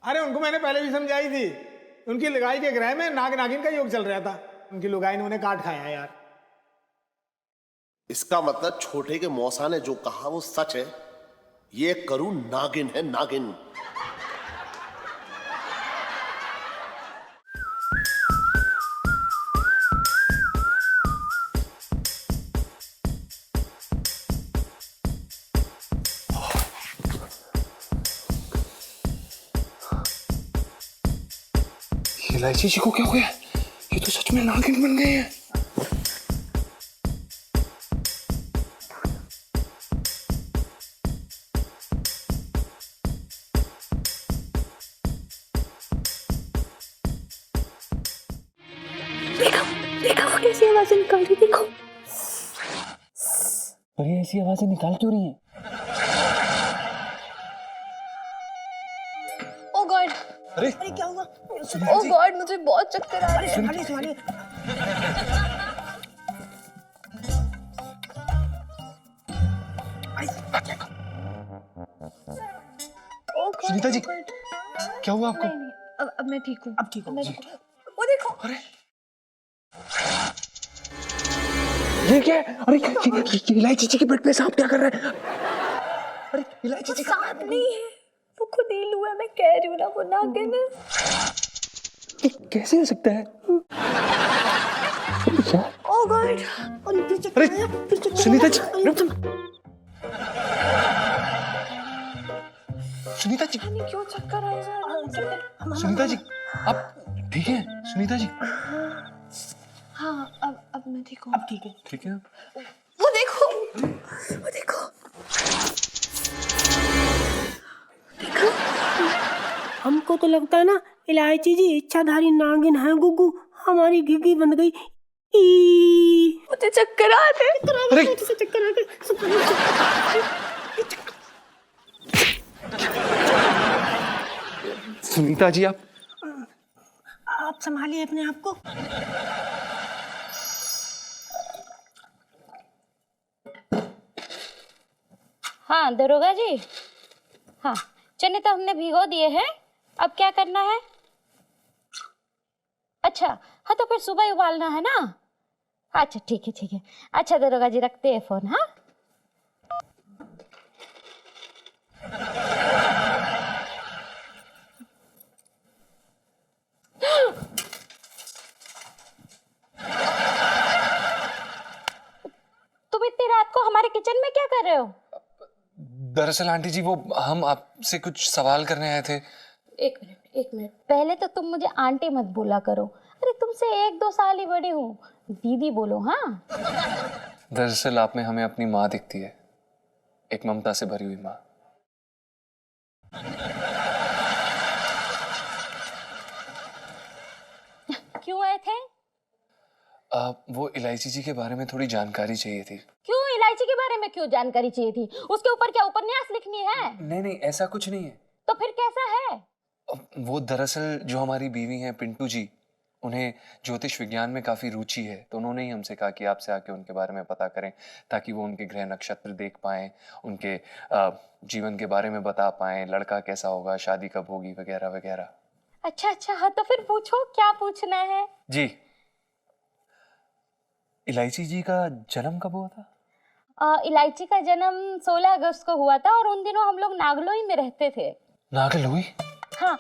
अरे उनको मैंने पहले भी समझाई थी। उनकी लुगाई के ग्रह में नाग नागिन का योग चल रहा था। उनकी लुगाई ने उन्हें काट खाया यार। इसका मतलब छोटे के मौसा ने जो कहा वो सच है। ये करूं नागिन है, नागिन। इलायची जी को क्या हो गया? ये तो सच में नागिन बन गए हैं। देखो देखो वो कैसी आवाजें निकाल रही, देखो। पर ये ऐसी आवाजें निकाल क्यों रही हैं? ओ गॉड, अरे क्या हुआ? ओ गॉड, मुझे बहुत चक्कर आ रहे हैं। संभालिए संभालिए। सुनीता जी, क्या हुआ आपको? नहीं, अब मैं ठीक हूँ। अब ठीक हो? वो देखो। अरे ये क्या है? अरे ये इलायची जी के बेड पे सांप क्या कर रहा है? अरे इलायची जी सांप नहीं है, वो खुद ही हुआ। मैं कह रही हूँ ना, वो नागिन है। ये कैसे हो सकता है? ओ गॉड, अरे सुनीता जी, सुनीता जी, नहीं क्यों चक्कर आए जा रहे हैं? सुनीता जी, आप ठीक है? सुनीता जी, हाँ, अब मैं ठीक हूँ। अब ठीक है। ठीक है? वो देखो, वो देखो, देखो। हमको तो लगता है ना इलायची जी इच्छाधारी नागिन है। गुग्गू हमारी घिघी बन गई। मुझे चक्कर आ रहे हैं। अरे चक्कर आ गए। सुनीता जी, आप संभालिए अपने आप को। हाँ दरोगा जी, हाँ चने तो हमने भिगो दिए हैं। अब क्या करना है? अच्छा, हाँ तो फिर सुबह ही उबालना है ना? अच्छा ठीक है ठीक है। अच्छा दरोगा जी, रखते हैं फोन। हाँ तुम इतनी रात को हमारे किचन में क्या कर रहे हो? दरअसल आंटी जी, वो हम आपसे कुछ सवाल करने आए थे। एक मिनट, पहले तो तुम मुझे आंटी मत बोला करो। अरे तुमसे 1-2 साल ही बड़ी हूँ, दीदी बोलो। हाँ दरअसल आप में हमें अपनी माँ दिखती है, एक ममता से भरी हुई माँ। क्यों आए थे? वो इलायची जी के बारे में थोड़ी जानकारी चाहिए थी। क्यों इलायची के बारे में क्यों जानकारी चाहिए थी? उसके ऊपर क्या उपन्यास लिखनी है? नहीं, ऐसा कुछ नहीं है। तो फिर कैसा है? वो दरअसल जो हमारी बीवी हैं पिंटू जी, उन्हें ज्योतिष विज्ञान में काफी रुचि है, तो उन्होंने ही हमसे कहा कि आपसे आके उनके बारे में पता करें, ताकि वो उनके ग्रह नक्षत्र देख पाएं, उनके जीवन के बारे में बता पाएं, लड़का कैसा होगा, शादी कब होगी, वगैरह वगैरह। अच्छा, हाँ तो फिर पूछो, क्या पूछना है? जी, इलायची जी का जन्म कब हुआ था? इलायची का जन्म 16 अगस्त को हुआ था, और उन दिनों हम लोग नागलोई में रहते थे। नागलोई? हाँ,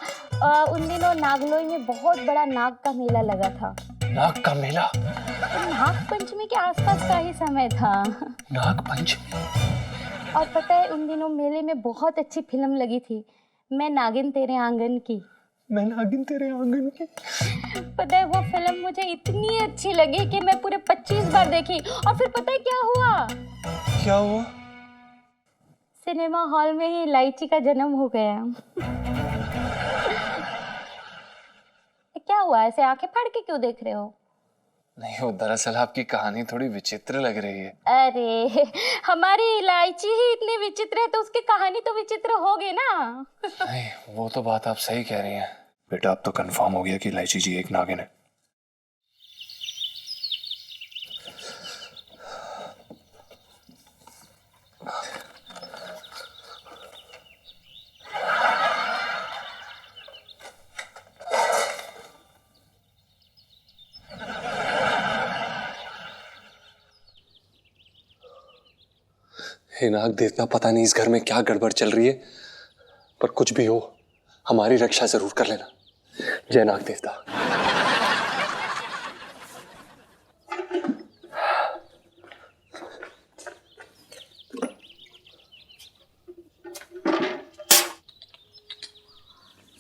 उन दिनों नागलोई में बहुत बड़ा नाग का मेला लगा था। नाग का मेला? नाग पंचमी के आसपास का ही समय था। नाग पंचमी? और पता है, उन दिनों मेले में बहुत अच्छी फिल्म लगी थी, मैं नागिन तेरे आंगन की। मैं नागिन तेरे आंगन की? पता है, वो फिल्म मुझे इतनी अच्छी लगी कि मैं पूरे 25 बार देखी। और फिर पता है क्या हुआ? क्या हुआ? सिनेमा हॉल में ही इलायची का जन्म हो गया। क्या हुआ, ऐसे आंखें फाड़ के क्यों देख रहे हो? नहीं, वो दरअसल आपकी कहानी थोड़ी विचित्र लग रही है। अरे हमारी इलायची ही इतनी विचित्र है, तो उसकी कहानी तो विचित्र होगी ना। नहीं, वो तो बात आप सही कह रही हैं। बेटा, अब तो कंफर्म हो गया कि इलायची जी एक नागिन है। हे नाग देवता, पता नहीं इस घर में क्या गड़बड़ चल रही है, पर कुछ भी हो हमारी रक्षा जरूर कर लेना। जय नाग देवता।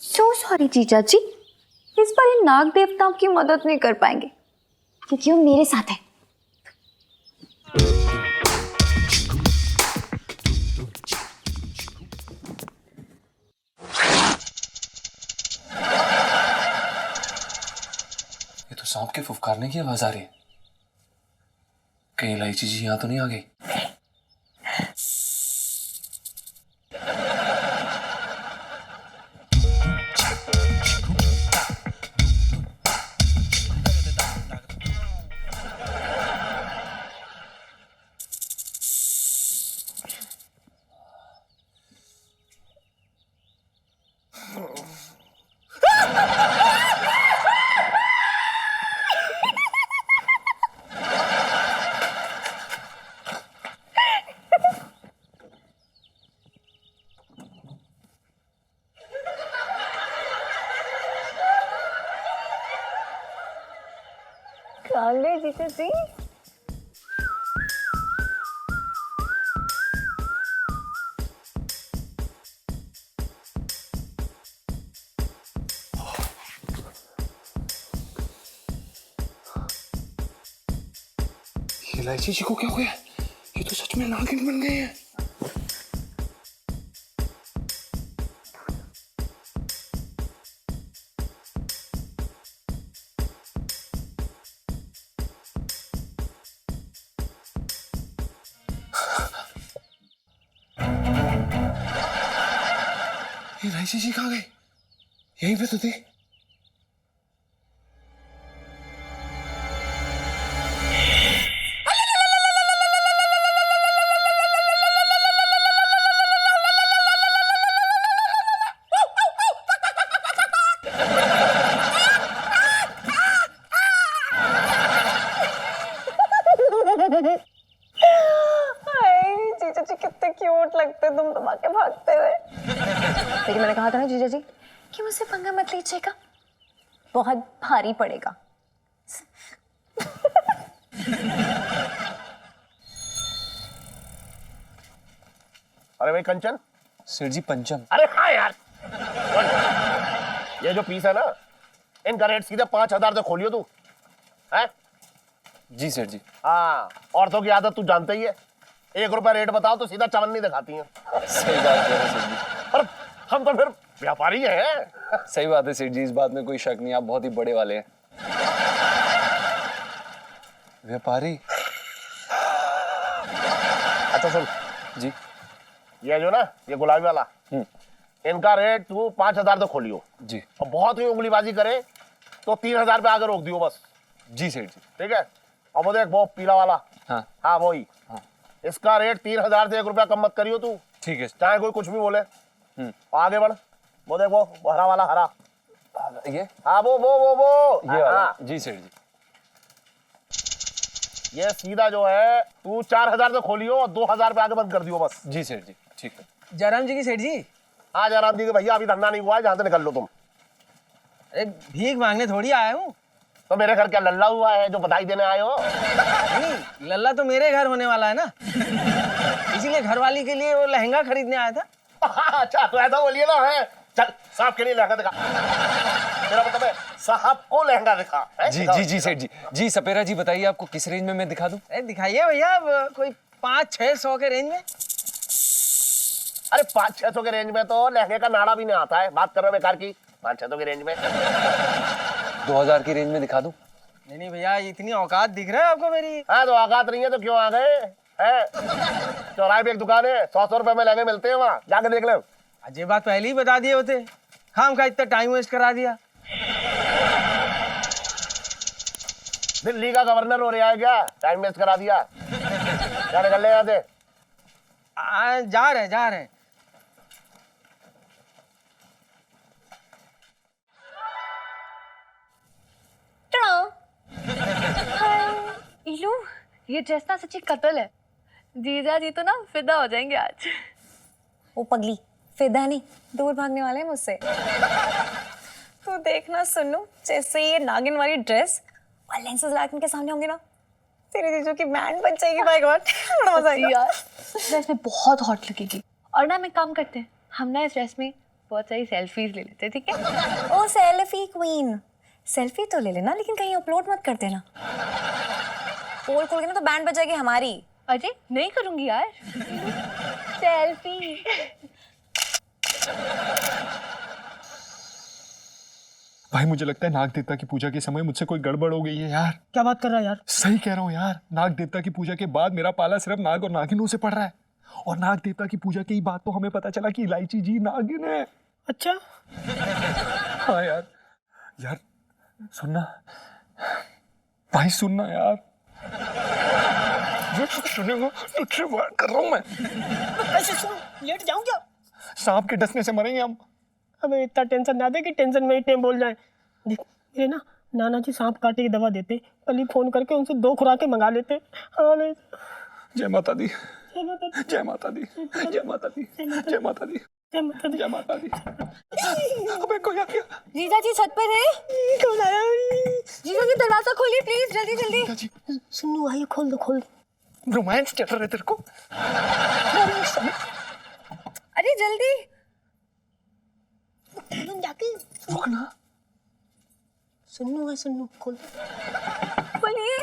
सो सॉरी जीजा जी, इस बार ये नाग देवताओं की मदद नहीं कर पाएंगे क्योंकि वो मेरे साथ है। ये तो सांप के फुफकारने की आवाज आ रही है। कहीं इलायची जी यहां तो नहीं आ गई? कहाँ गए जीजा जी? इलायची जी को क्या हो गया? ये तो सच में नागिन बन गए हैं। इलायची जी कहाँ गए? यहीं पे तो थी। जीजा जी कितने क्यूट लगते तुम तो भागे भागते हुए। लेकिन मैंने कहा था ना जीजा जी कि मुझसे पंगा मत लीजिएगा, बहुत भारी पड़ेगा। अरे भाई कंचन। सर जी पंचम। अरे हाँ यार, ये जो पीस है ना, इनका रेट सीधे 5,000 से खोलियो तू है। जी सर जी। हाँ, औरतों की आदत तू जानता ही है, 1 रुपया रेट बताओ तो सीधा चवन्नी दिखाती हैं। सही बात है सर जी। पर हम तो फिर व्यापारी हैं। सही बात है सेठ जी, इस बात में कोई शक नहीं, आप बहुत ही बड़े वाले हैं। व्यापारी? अच्छा सुन जी। ये जो ना, ये गुलाबी वाला, इनका रेट तू 5,000 तो खोलियो जी। और बहुत ही उंगलीबाजी करे तो 3,000 पे आकर रोक दियो बस। जी सेठ जी। ठीक है। और वो देख वो पीला वाला, हाँ हाँ वही, हाँ। इसका रेट 3,000 से 1 रुपया कम मत करियो तू, ठीक है। चाहे कोई कुछ भी बोले। आगे बढ़, वो देख वो हरा वाला, हरा ये हाँ वो ये वाला। हाँ। जी सेठ जी। ये सीधा जो है तू 4,000 से खोलियो और 2,000 पे आगे बंद कर दियो बस। जी सेठ जी ठीक है। जयराम जी की सेठ जी। हाँ जयराम जी के भैया, अभी धंधा नहीं हुआ है, जहाँ से निकल लो तुम। अरे भीख मांगने थोड़ी आया हूँ। तो मेरे घर क्या लल्ला हुआ है जो बधाई देने आए हो? नहीं, लल्ला तो मेरे घर होने वाला है ना, इसीलिए घरवाली के लिए वो लहंगा खरीदने आया था। अच्छा तो ऐसा बोलिए ना, है चल साहब के लिए लहंगा दिखा। मेरा मतलब है साहब को लहंगा दिखा। जी जी जी सेठ जी। जी सपेरा जी बताइए, आपको किस रेंज में मैं दिखा दूं? अरे दिखाइए भैया, अब कोई 500-600 के रेंज में। अरे 500-600 के रेंज में तो लहंगे का नाड़ा भी नहीं आता है, बात कर रहे हो बेकार की। 500-600 के रेंज में 2000 की रेंज में दिखा दूं? नहीं भैया, इतनी औकात दिख रहा है आपको मेरी। हाँ तो औकात नहीं है तो क्यों आ गए हैं? चौराहे पे एक दुकान है, 100 रुपए में लहंगे मिलते हैं, वहाँ जाके देख ले। आज ये बात पहले ही बता दिए होते, खाम खा इतना टाइम वेस्ट करा दिया। दिल्ली का गवर्नर हो रहा है क्या, टाइम वेस्ट करा दिया? क्या निकल ले यहाँ से? जा रहे हैं। लो, ये ड्रेस ना सच्ची कत्ल है। जीजा जी तो ना फिदा हो जाएंगे आज। वो पगली फिदा नहीं, दूर भागने वाले हैं मुझसे। तू देखना सुनो, जैसे ये नागिन वाली ड्रेस और लेंसेज लगा के उनके सामने होंगे ना, तेरे जीजू की बैंड बच जाएगी। बाय गॉड, बड़ा मजा आएगा यार। ड्रेस में बहुत हॉट लगेगी। और ना हम एक काम करते हैं, हम ना इस ड्रेस में बहुत सारी सेल्फीज ले लेते हैं, ठीक है? ओ सेल्फी क्वीन, सेल्फी तो ले लेना लेकिन कहीं अपलोड मत कर देना। पोल खोल के ना तो बैंड बजाएगी हमारी। अरे नहीं करूंगी यार। सेल्फी। भाई मुझे लगता है नाग देवता की पूजा के समय मुझसे कोई गड़बड़ हो गई है यार। क्या बात कर रहा है यार? सही कह रहा हूँ यार, नाग देवता की पूजा के बाद मेरा पाला सिर्फ नाग और नागिनों से पड़ रहा है। और नाग देवता की पूजा की बात तो हमें पता चला कि इलायची जी नागिन है। अच्छा, हाँ यार। यार सुनना भाई, सुनना यार, सुनेगा तुझसे बात कर रहा हूँ मैं। ऐसे सुन, लेट जाऊं क्या? सांप के डसने से मरेंगे हम। अबे इतना टेंशन ना दे कि टेंशन में इतने बोल जाए। देख मेरे ना नाना जी सांप काटे की दवा देते, कल ही फोन करके उनसे 2 खुराकें मंगा लेते। हाँ नहीं। जय माता दी, जय माता दी, जय माता दी, जय माता दी, जय माता दी, जय माता दी। जय माता दी। अबे कोई आ गया। जीजा जी छत पे थे। कौन आया? जीजा जी दरवाजा खोलिए प्लीज, जल्दी जल्दी। जी सुनो आइए, खोल दो खोल दो। रोमांस चल रहा है तेरे को। अरे जल्दी जाके रुकना। सुनो है, सुनो खोल। खोलिए।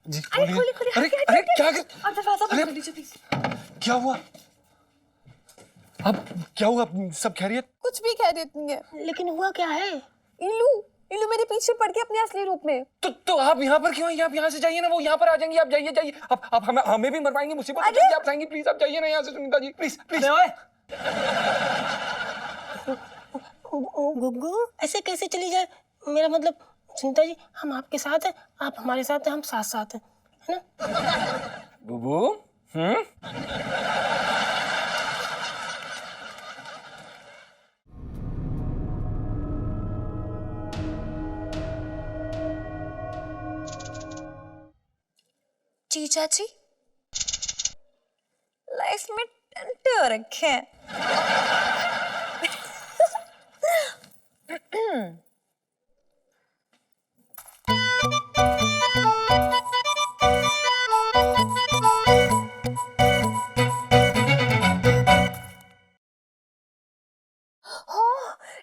जी अरे खोलिए खोलिए। अरे हटिए, अरे हटिए, क्या हटिए। कर, और दरवाजा बंद अरे- कर दीजिए प्लीज। क्या हुआ? अब क्या हुआ? सब खैरियत? कुछ भी कह देती है। लेकिन हुआ क्या है? इल्लू इल्लू मेरे पीछे पड़ गया अपने असली रूप में। तो आप यहाँ पर क्यों हैं? आप यहाँ से जाइए ना, वो यहाँ पर आ जाएंगी। आप जाइए जाइए। आप हमें भी मरवाएंगे, मुसीबत हो जाएगी। आप जाएंगी, प्लीज आप जाइए ना यहाँ से। Sunita ji please please. गुग्गू ऐसे कैसे चली जाए? मेरा मतलब सुनीता जी, हम आपके साथ हैं, आप हमारे साथ हैं, हम साथ साथ हैं, है ना? बुबू जीजा जी लाइफ में टंटे हो रखे हैं।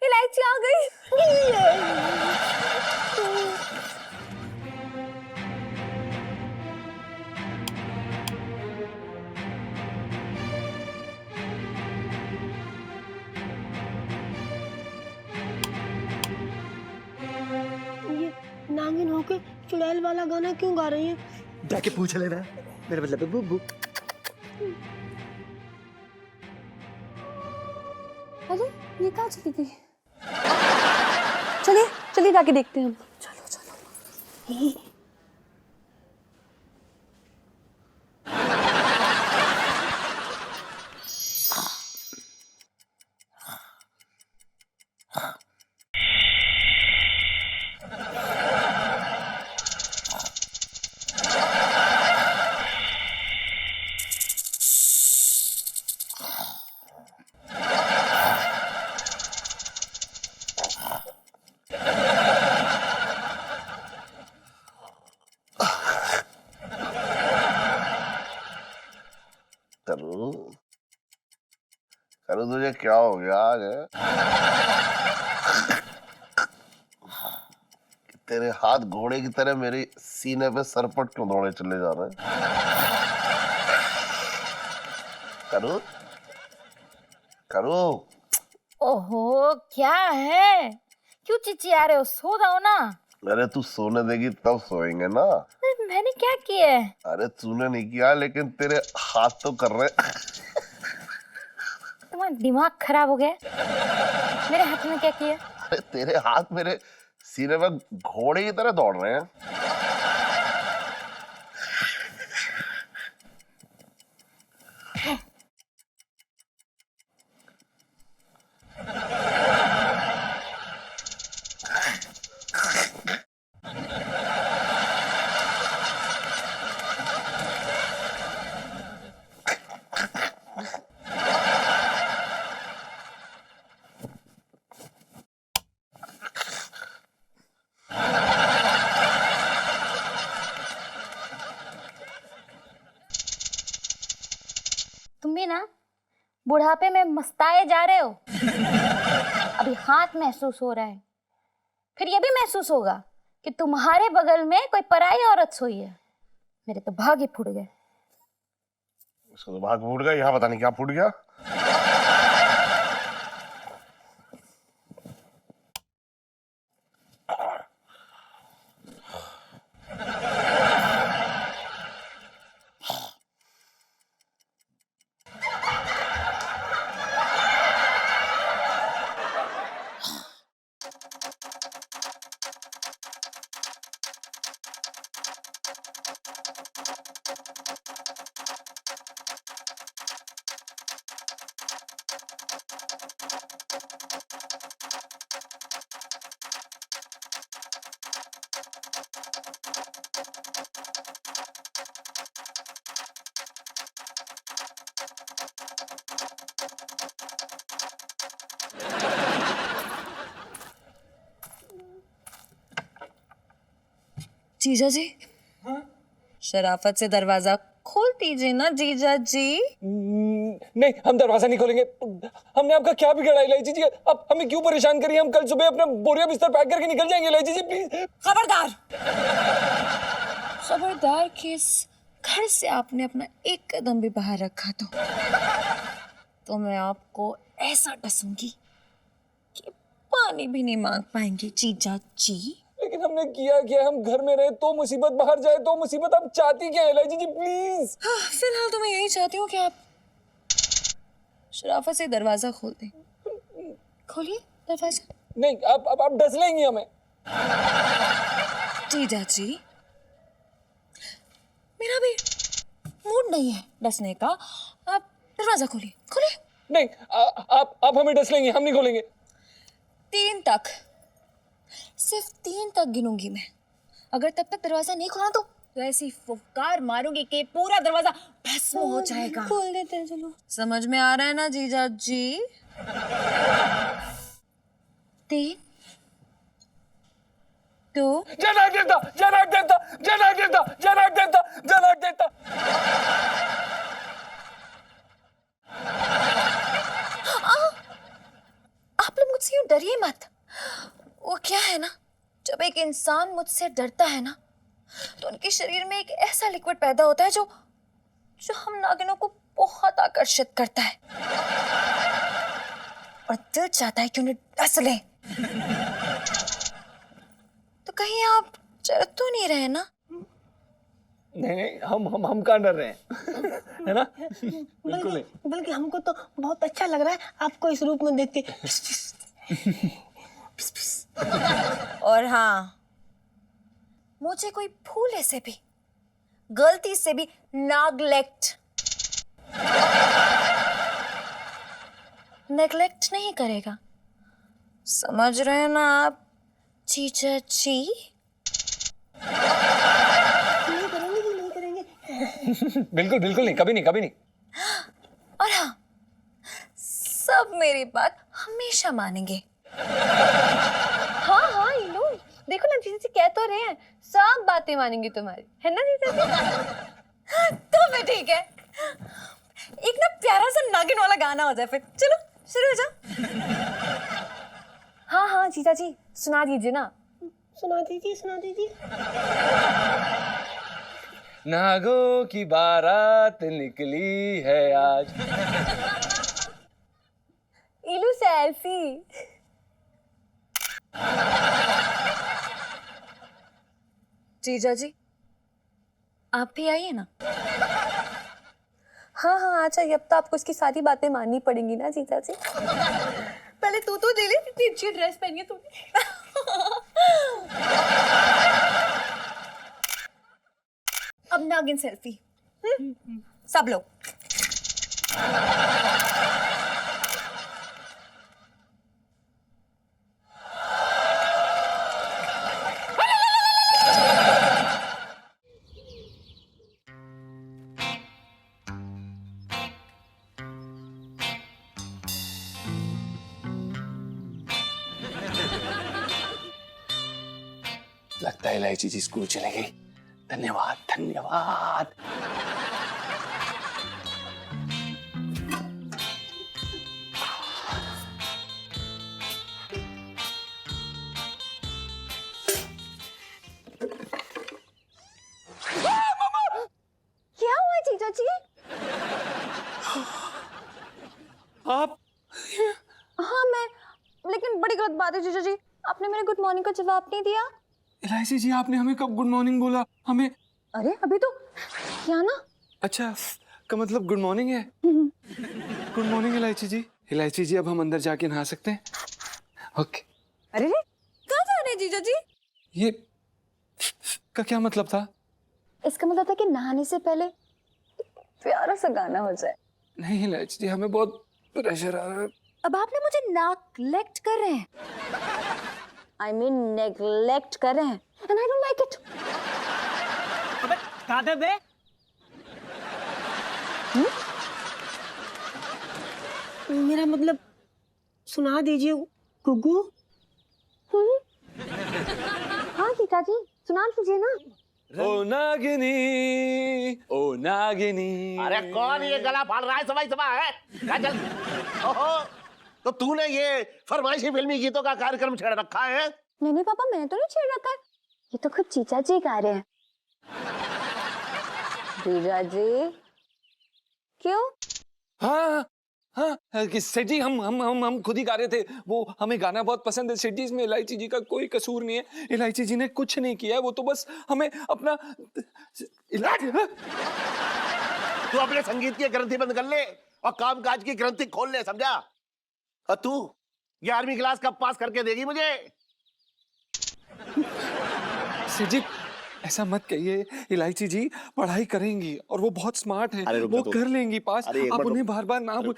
इलायची आ गई। ये नागिन होके चुड़ैल वाला गाना क्यों गा रही है? जाके पूछ लेना, मेरा मतलब है बुब्बू। अरे ये कहाँ चली गई? चलिए चलिए जाके देखते हैं हम। चलो चलो। करूँ करूँ तुझे क्या हो गया आज? तेरे हाथ घोड़े की तरह मेरे सीने पे सरपट क्यों दौड़े चले जा रहे हैं? करूँ करूँ ओहो क्या है, क्यों चिचिया रहे हो? सो जाओ ना। अरे तू सोने देगी तब सोएंगे ना। अरे मैंने क्या किया है? अरे तूने नहीं किया, लेकिन तेरे हाथ तो कर रहे। तुम्हारा दिमाग खराब हो गया? मेरे हाथ में क्या किया? अरे तेरे हाथ मेरे सीने में घोड़े की तरह दौड़ रहे हैं। भी ना बुढ़ापे में मस्ताए जा रहे हो। अभी हाथ महसूस हो रहा है, फिर ये भी महसूस होगा कि तुम्हारे बगल में कोई पराई औरत सोई है। मेरे तो भाग ही फूट गए। उसका तो भाग फूट गया, यहाँ पता नहीं क्या फूट गया। जीजा जी, शराफत से दरवाजा खोल दीजिए ना जीजा जी। नहीं, हम दरवाजा नहीं खोलेंगे। हमने आपका क्या बिगाड़ा इलायची जी? अब हमें क्यों परेशान करिए? हम कल सुबह अपना बोरिया बिस्तर पैक करके निकल जाएंगे। इलायची जी प्लीज। खबरदार! खबरदार कि इस घर से आपने अपना एक कदम भी बाहर रखा तो मैं आपको ऐसा डसूंगी कि पानी भी नहीं मांग पाएंगे जीजा जी। लेकिन हमने किया क्या? हम घर में रहे तो मुसीबत, बाहर जाए तो मुसीबत। आप चाहती क्या है इलायची जी प्लीज? हाँ, फिलहाल तो मैं यही चाहती हूँ कि आप शराफत से दरवाजा खोल दें। खोलिए दरवाजा। नहीं, आप डस लेंगी हमें। जीजा जी, मेरा भी मूड नहीं है डसने का। आप दरवाजा खोलिए, खोलिए। नहीं, आप हमें डस लेंगी, हम नहीं खोलेंगे। 3 तक, सिर्फ 3 तक गिनूंगी मैं। अगर तब तक दरवाजा नहीं खोला तो ऐसी फुफकार मारूंगी कि पूरा दरवाजा भस्म हो जाएगा। खोल देते हैं, चलो। समझ में आ रहा है ना जीजा जी? 3, 2। जनक देवता, जनक देवता, जनक देवता, जनक देवता, जनक देवता। आप लोग मुझसे यूं डरिए मत। वो क्या है ना, जब एक इंसान मुझसे डरता है ना तो उनके शरीर में एक ऐसा लिक्विड पैदा होता है जो हम नागिनों को बहुत आकर्षित करता है और दिल चाहता है कि उन्हें डस लें। तो कहीं आप डर तो नहीं रहे ना? नहीं, हम कहाँ डर रहे हैं? है ना? बिल्कुल नहीं। बल्कि हमको तो बहुत अच्छा लग रहा है आपको इस रूप में देख के। और हाँ, मुझे कोई भूले से भी, गलती से भी नेग्लेक्ट नहीं करेगा। समझ रहे हैं ना आप जीजा जी? नहीं करेंगे जी, नहीं करेंगे। बिल्कुल बिल्कुल नहीं, कभी नहीं, कभी नहीं। और हाँ, सब मेरी बात हमेशा मानेंगे। हाँ हाँ इलू, देखो ना जीजा जी कह तो रहे हैं, सब बातें मानेंगे तुम्हारी, है ना जीजा जी? तो फिर ठीक है, एक ना प्यारा सा नागिन वाला गाना हो जाए फिर। चलो शुरू हो जाओ। हाँ हाँ जीजा जी सुना दीजिए ना। सुना दीजिए, सुना दीजिए। नागों की बारात निकली है आज। इलू सेल्फी। जीजा जी, आप भी आइए ना। हाँ हाँ अच्छा, अब तो आपको उसकी सारी बातें माननी पड़ेंगी ना जीजा जी। पहले तू तो दे ले, इतनी अच्छी ड्रेस पहनी है तूने। अब नागिन सेल्फी। सब लोग। लगता है इलायची जी स्कूल चले गई। धन्यवाद, धन्यवाद। बात है जीजा जी, आपने मेरे गुड मॉर्निंग का जवाब नहीं दिया। इलायची जी, आपने हमें कब गुड मॉर्निंग बोला? हमें अरे अभी तो क्या ना। अच्छा का मतलब गुड मॉर्निंग है। गुड मॉर्निंग इलायची जी। इलायची जी, अब हम अंदर जाके नहा सकते हैं? ओके। अरे रे, कहाँ जा रहे हैं जीजा जी? ये का क्या मतलब था? इसका मतलब था कि नहाने से पहले प्यारा सा गाना हो जाए। नहीं इलायची जी, हमें बहुत प्रेशर आ रहा है। अब आपने मुझे नेग्लेक्ट कर रहे हैं। I mean नेग्लेक्ट कर रहे हैं and I don't like it. अबे दादा बे, मेरा मतलब सुना दीजिए गुग्गू। हाँ जीजा जी, सुना दीजिए ना। ओ नागिनी, ओ नागिनी। अरे कौन ये गला फाड़ रहा है? समय समय है क्या चल? ओहो, तो तूने ये फरमाइशी फिल्मी गीतों का कार्यक्रम छेड़ रखा है? नहीं नहीं पापा, मैंने तो नहीं छेड़ रखा है, ये तो खुद जीजा जी गा रहे हैं। जीजा जी क्यों? हाँ हाँ कि सेठ जी, हम खुद ही गा रहे थे। वो हमें गाना बहुत पसंद है सेठ जी, इसमें इलायची जी का कोई कसूर नहीं है। इलायची जी ने कुछ नहीं किया है, वो तो बस हमें अपना तू अपने संगीत की ग्रंथि बंद कर ले और कामकाज की ग्रंथि खोल ले, समझा? और तू 11वीं क्लास कब पास करके देगी मुझे? सेठ जी ऐसा मत कहिए, इलायची जी पढ़ाई करेंगी और वो बहुत स्मार्ट है, अरे रुक वो जा तू। कर लेंगी पास। अरे एक आप मिनट उन्हें रुक। बार बार ना बोल।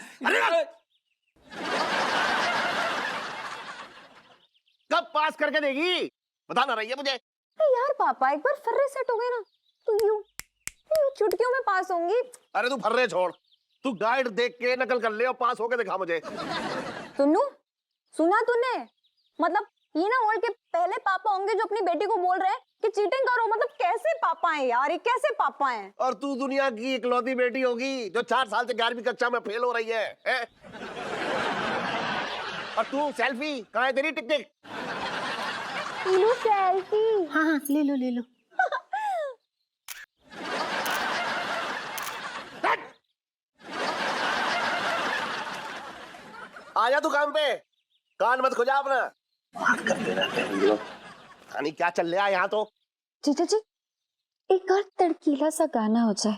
कब पास करके देगी बता ना रही है मुझे। अरे यार पापा, एक बार फर्रे सेट हो गए ना तो यूं चुटकियों में पास होंगी। अरे तू फर्रे छोड़, तू गाइड देख के नकल कर ले और पास होके दिखा मुझे। सुनू, सुना तूने? मतलब ये ना वर्ल्ड के पहले पापा होंगे जो अपनी बेटी को बोल रहे हैं कि चीटिंग करो। मतलब कैसे पापा हैं यार, ये कैसे पापा हैं? और तू दुनिया की इकलौती बेटी होगी जो 4 साल से 11वीं कक्षा में फेल हो रही है, हैं? और तू सेल्फी कहाँ है तेरी? टिक टिक। लो सेल्फी। हाँ हाँ, ले लो ले लो। आजा तू काम पे, कान मत खुजा अपना। बात करते रहते हैं लोग, कहानी क्या चल रहा है यहाँ तो? जीजा जी एक और तड़कीला सा गाना हो जाए।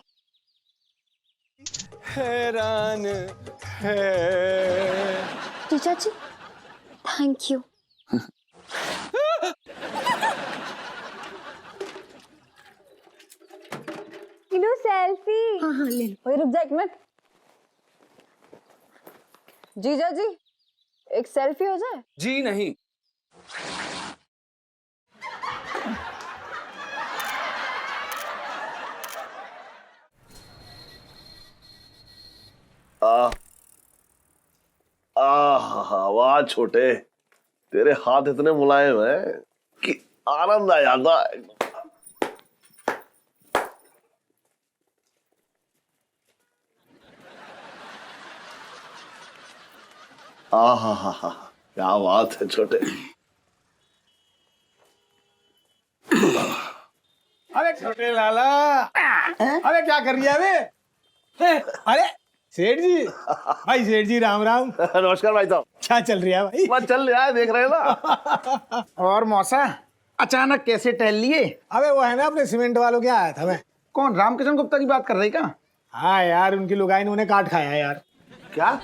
हैरान है। जीजा जी थैंक यू। Low selfie. हाँ हाँ, ले लो। ओए रुक जा एक मिनट। जीजा जी एक सेल्फी हो जाए। जी नहीं। वाह छोटे, तेरे हाथ इतने मुलायम हैं कि आनंद आ जाता है। हा, क्या बात है छोटे। अरे छोटे लाला, अरे क्या कर रही है अबे? अरे सेठ जी, भाई सेठ जी राम राम। नमस्कार भाई साहब। क्या चल रही है भाई? बस चल रहा है, देख रहे हैं ना। और मौसा अचानक कैसे टहल लिए? अबे वो है ना अपने सीमेंट वालों के आया था मैं। कौन, रामकिशन गुप्ता की बात कर रही का? हाँ यार, उनकी लुगाई ने उन्हें काट खाया यार। क्या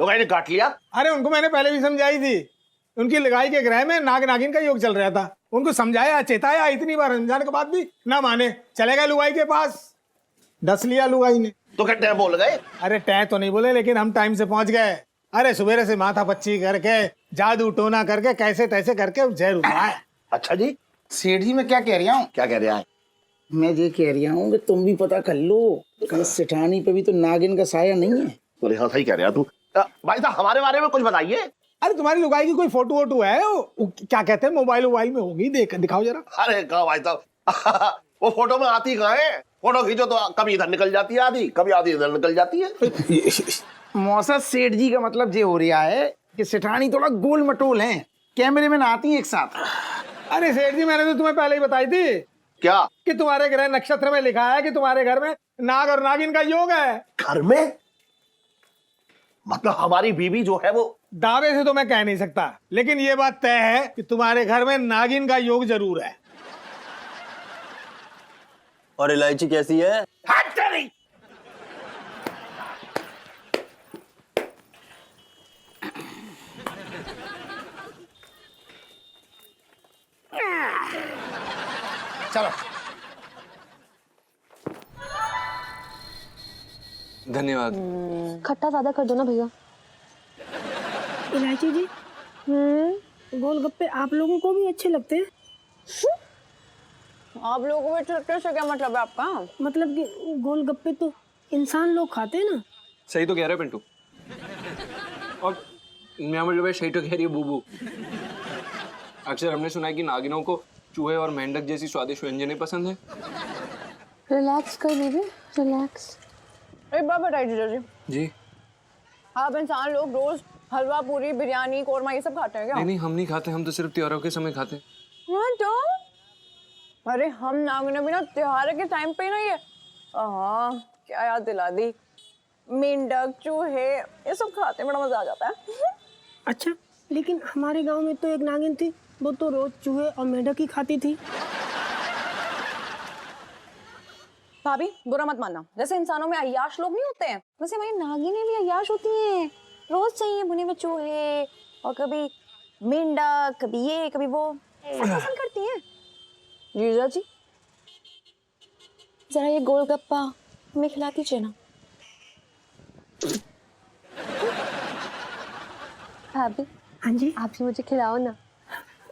लोग ने काट लिया? अरे उनको मैंने पहले भी समझाई थी। उनकी लगाई के ग्रह में नाग नागिन का योग चल रहा था। उनको समझाया चेताया, इतनी बार समझाने के बाद भी ना माने। चले गए लुगाई के पास, डस लिया लुगाई ने। तो क्या बोल गए? अरे टै तो नहीं बोले, लेकिन हम टाइम से पहुंच गए। अरे सुबेरे से माथा पच्ची करके जादू टोना करके कैसे तैसे करके जहर उतारा। अच्छा जी, सेठ जी मैं क्या कह रहा हूँ? क्या कह रहे हैं? मैं ये कह रहा हूँ कि तुम भी पता कर लो, कहीं सेठानी पे भी तो नागिन का साया नहीं है। बोले हाँ सही कह रहे हैं तू। भाई साहब हमारे बारे में कुछ बताइए। अरे तुम्हारी लुगाई की कोई फोटो वोटो है? वो क्या कहते हैं, मोबाइल वोबाइल में होगी, देख दिखाओ जरा। अरे कहा भाई साहब, वो फोटो में आती कहाँ है? फोटो खींचो तो कभी इधर निकल जाती है आधी, कभी आधी इधर निकल जाती है। मौसा सेठ जी का मतलब ये हो रहा है कि सेठानी थोड़ा गोल मटोल है, कैमरे में ना आती है एक साथ। अरे सेठ जी मैंने तो तुम्हें पहले ही बताई थी क्या? कि तुम्हारे ग्रह नक्षत्र में लिखा है कि तुम्हारे घर में नाग और नागिन का योग है। घर में? मतलब हमारी बीवी जो है वो दावे से तो मैं कह नहीं सकता, लेकिन ये बात तय है कि तुम्हारे घर में नागिन का योग जरूर है। और इलायची कैसी है? हट तेरी! चलो धन्यवाद। खट्टा ज्यादा कर दो ना भैया। इलायची जी, गोलगप्पे आप लोगों को भी अच्छे लगते हैं? आप लोगों को छुट्टे से क्या मतलब है आपका? मतलब कि गोलगप्पे तो इंसान लोग खाते हैं ना। सही तो कह रहे हो पिंटू। और मैं मतलब सही तो कह रही है बूबू। अक्सर हमने सुना है कि नागिनों को चूहे और मेंढक जैसी स्वादिष्ट व्यंजनें पसंद है। रिलैक्स कर बेबी, रिलैक्स। एक बात बताइए जीजा जी, जी आप इंसान लोग रोज हलवा पूरी बिरयानी कोरमा ये सब खाते हैं क्या? नहीं, हम नहीं खाते, हम तो सिर्फ त्योहारों के समय खाते हैं। हाँ तो अरे हम नागिन भी ना त्योहार के टाइम पे ही ना ये क्या याद दिला दी, मेंढक चूहे ये सब खाते हैं, बड़ा मजा आ जाता है। अच्छा, लेकिन हमारे गांव में तो एक नागिन थी, वो तो रोज चूहे और मेंढक ही खाती थी। भाभी बुरा मत मानना, जैसे इंसानों में अय्याश लोग नहीं होते हैं, वैसे हमारी नागिनें भी अय्याश होती हैं। रोज चाहिए बुने हुए चूहे और कभी मेंढक, कभी ये कभी वो, पसंद करती हैं। जीजा जी जरा ये गोलगप्पा हमें खिला दीजिए ना। भाभी हाँ जी, आप भी मुझे खिलाओ ना।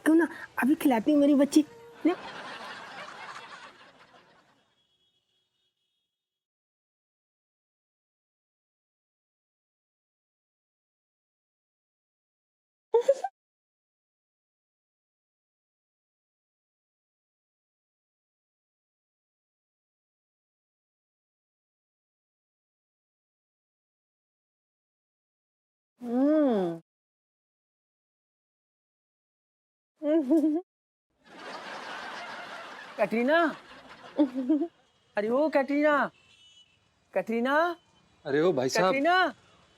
क्यों ना, अभी खिलाती हूँ मेरी बच्ची। ले। कैटरीना, अरे ओ कैटरीना, कैटरीना, अरे ओ भाई साहब, कैटरीना।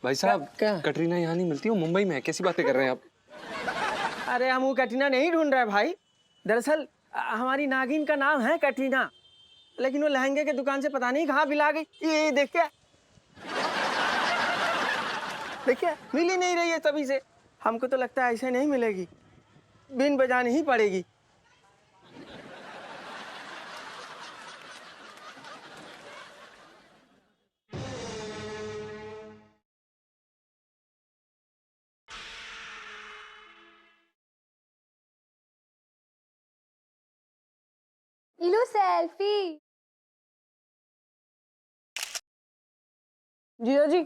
भाई साहब क्या? कटरीना यहाँ नहीं मिलती, वो मुंबई में है। कैसी बातें कर रहे हैं आप? अरे हम वो कैटरीना नहीं ढूंढ रहे भाई। दरअसल हमारी नागिन का नाम है कैटरीना, लेकिन वो लहंगे के दुकान से पता नहीं कहाँ बिला गई। ये देखिए, देखिए मिल ही नहीं रही है तभी से। हमको तो लगता है ऐसे नहीं मिलेगी, बिन बजाने ही पड़ेगी। लो सेल्फी। जीजा जी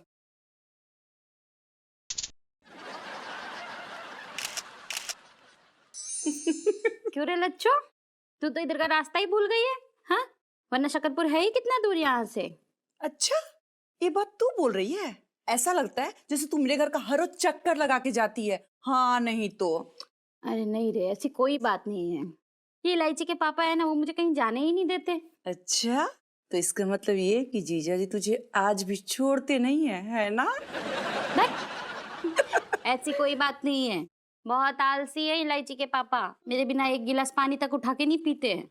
क्यों रे लच्छो, तू तो इधर का रास्ता ही भूल गई है? हाँ, वरना शकरपुर है ही कितना दूर यहाँ से। अच्छा, ये बात तू बोल रही है? ऐसा लगता है जैसे तू मेरे घर का हर रोज चक्कर लगा के जाती है। हाँ नहीं तो। अरे नहीं रे, ऐसी कोई बात नहीं है। ये इलायची के पापा है ना, वो मुझे कहीं जाने ही नहीं देते। अच्छा, तो इसका मतलब ये कि जीजा जी तुझे आज भी छोड़ते नहीं है ना? ऐसी कोई बात नहीं है, बहुत आलसी है इलायची के पापा, मेरे बिना एक गिलास पानी तक उठा के नहीं पीते हैं।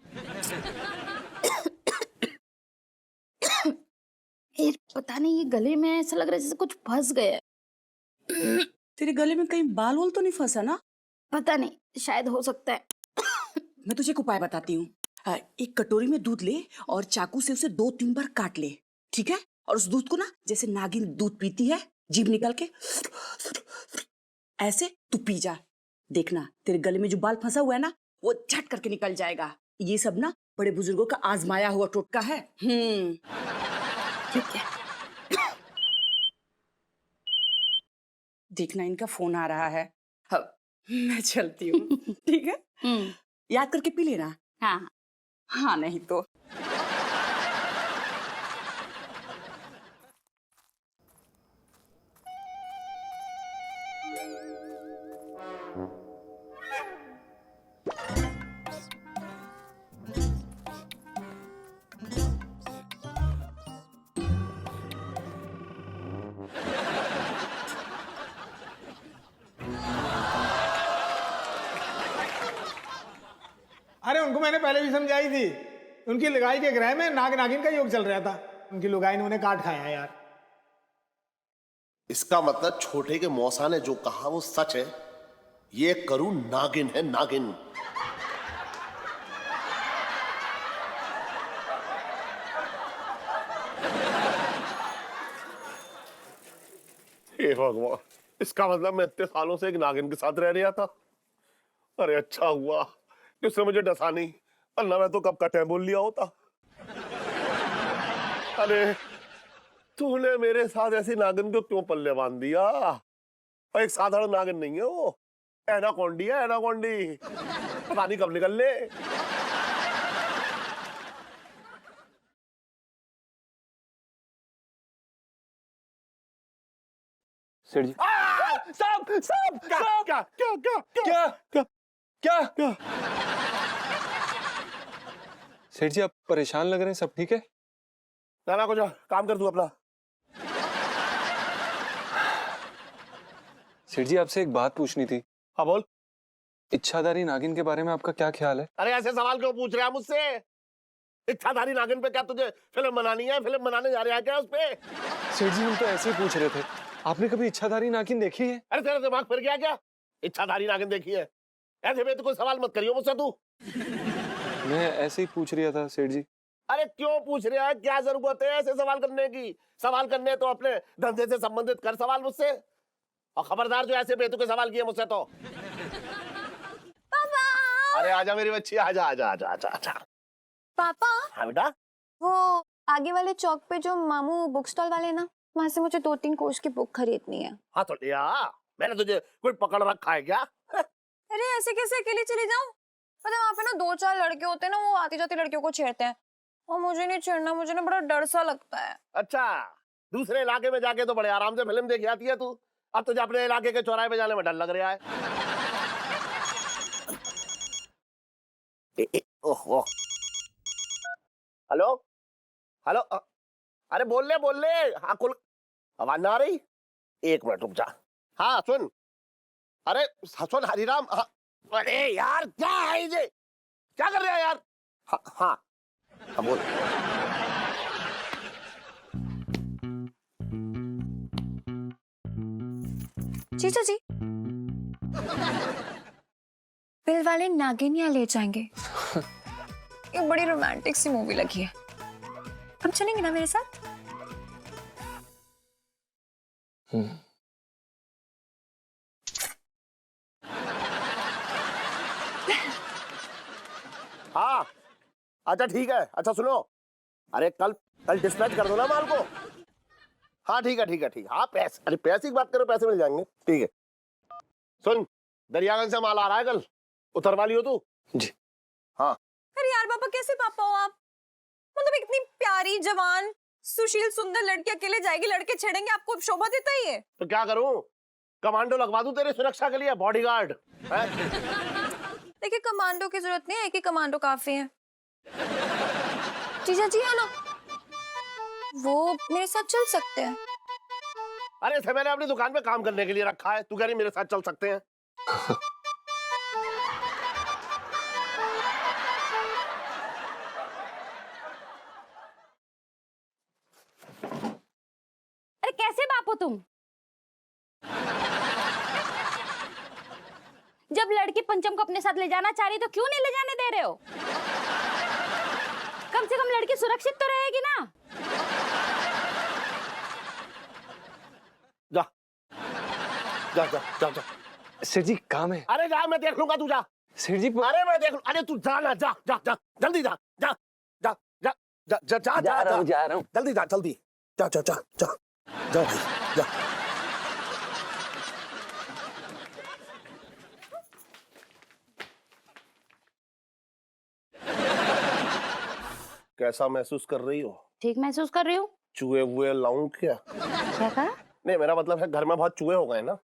ये पता नहीं, ये गले में ऐसा लग रहा है जैसे कुछ फंस गया है। तेरे गले में कहीं बाल वाल तो नहीं फंसा ना? पता नहीं, शायद हो सकता है। मैं तुझे एक उपाय बताती हूँ। एक कटोरी में दूध ले और चाकू से उसे 2-3 बार काट ले, ठीक है? और उस दूध को ना जैसे नागिन दूध पीती है, जीभ निकाल के ऐसे तू पी जा। देखना तेरे गले में जो बाल फंसा हुआ है ना, वो झट करके निकल जाएगा। ये सब ना बड़े बुजुर्गों का आजमाया हुआ टोटका है। ठीक है। देखना इनका फोन आ रहा है। हाँ, मैं चलती हूँ। ठीक है, याद करके पी लेना। हाँ हाँ नहीं तो। आपको मैंने पहले भी समझाई थी। उनकी लगाई के ग्रह में नाग नागिन का योग चल रहा था। उनकी लुगाई ने उन्हें काट खाया यार। इसका मतलब छोटे के मौसा ने जो कहा वो सच है। ये करूं नागिन है, नागिन। हे भगवान, इसका मतलब मैं इतने सालों से एक नागिन के साथ रह रहा था। अरे अच्छा हुआ कि उसने मुझे डसा नहीं, वरना मैं तो कब का टैब बोल लिया होता। अरे तूने मेरे साथ ऐसी नागिन को क्यों पल्ले बांध दिया? और एक साधारण नागिन नहीं है वो, एनाकोंडी है, एनाकोंडी। पता नहीं कब निकल ले। सेठ जी सब सब क्या क्या क्या क्या क्या क्या क्या क्या? सेठ जी आप परेशान लग रहे हैं, सब ठीक है? ना कुछ काम कर तू अपना। सेठ जी आपसे एक बात पूछनी थी। हाँ बोल। इच्छाधारी नागिन के बारे में आपका क्या ख्याल है? अरे ऐसे सवाल क्यों पूछ रहे हैं मुझसे? इच्छाधारी नागिन पे क्या तुझे फिल्म बनानी है? फिल्म बनाने जा रहे हैं क्या उस पे? सेठ जी हम तो ऐसे ही पूछ रहे थे, आपने कभी इच्छाधारी नागिन देखी है? अरे तेरा दिमाग फिर गया क्या? इच्छाधारी नागिन देखी है? ऐसे में तो कोई सवाल मत करियो मुझसे तू। मैं ऐसे ही पूछ रहा था सेठ जी। अरे क्यों पूछ रहे हैं? क्या जरूरत है ऐसे सवाल करने की? सवाल करने तो अपने धंधे से संबंधित कर सवाल मुझसे। और खबरदार जो ऐसे बेतुके सवाल किए मुझसे तो। पापा। अरे आजा मेरी बच्ची, आजा आजा आजा आजा आजा। पापा हाँ बेटा। वो आगे वाले चौक पे जो मामू बुक स्टॉल वाले ना, वहाँ से मुझे 2-3 कोश की बुक खरीदनी है। हाँ तो लिया। मैंने तुझे कोई पकड़ रखा है क्या? अरे ऐसे कैसे अकेले चली जाऊं? पता है वहाँ पे ना 2-4 लड़के होते हैं ना, वो आती जाती लड़कियों को छेड़ते हैं और मुझे नहीं छेड़ना, मुझे ना बड़ा डर सा लगता है। अच्छा, दूसरे इलाके में जाके तो बड़े आराम से फिल्म देख आती है तू। अब तुझे अपने इलाके के चौराहे पे जाने में डर लग रहा है। Oh hello hello. अरे बोल ले। हाँ कुल आवाज ना आ रही? 1 मिनट रुक जा। हाँ सुन। अरे सुन हरिराम। हाँ। अरे यार क्या है ये? क्या कर रहे हैं यार? हाँ हाँ हाँ बोल। जीजा जी बिल वाले नागिन यहाँ ले जाएंगे। ये बड़ी रोमांटिक सी मूवी लगी है, हम चलेंगे ना मेरे साथ? हाँ अच्छा ठीक है। अच्छा सुनो, अरे कल डिस्पैच कर दो ना माल को। हाँ ठीक है। हाँ पैसे, अरे पैसे की बात करो, पैसे मिल जाएंगे। ठीक है सुन, दरियागंज से माल आ रहा है कल, उतरवा लियो तू। जी हाँ। अरे यार पापा कैसे पापा हो आप? मतलब इतनी प्यारी जवान सुशील सुंदर लड़की अकेले जाएगी, लड़के छेड़ेंगे, आपको शोभा देता ही है? तो क्या करूं? कमांडो लगवा दूं तेरी सुरक्षा के लिए, बॉडीगार्ड। देखिए कमांडो की जरूरत नहीं है, एक ही कमांडो काफी है। जीजा जी है ना, वो मेरे साथ चल सकते हैं। अरे इसे मैंने अपनी दुकान पे काम करने के लिए रखा है, तू कह रही मेरे साथ चल सकते हैं? अरे कैसे बाप हो तुम? जब लड़की पंचम को अपने साथ ले जाना चाह रही तो क्यों नहीं ले जाने दे रहे हो? कम से कम लड़की सुरक्षित तो रहेगी ना। जा जा जा जा जा। सेठ जी काम है। अरे जा, मैं देख लूंगा, तू जा। सेठ जी अरे मैं देख लूं। अरे तू जा ना, जा जा जा जल्दी जा जा जा जा जा जा जा जा रहा हूँ जल्दी जा, जल्दी जा जा जा जा जा भाई जा। कैसा महसूस कर रही हो? ठीक महसूस कर रही हूँ। चूहे वुए लाऊं क्या? क्या कहा? नहीं मेरा मतलब है घर में बहुत चूहे हो गए ना।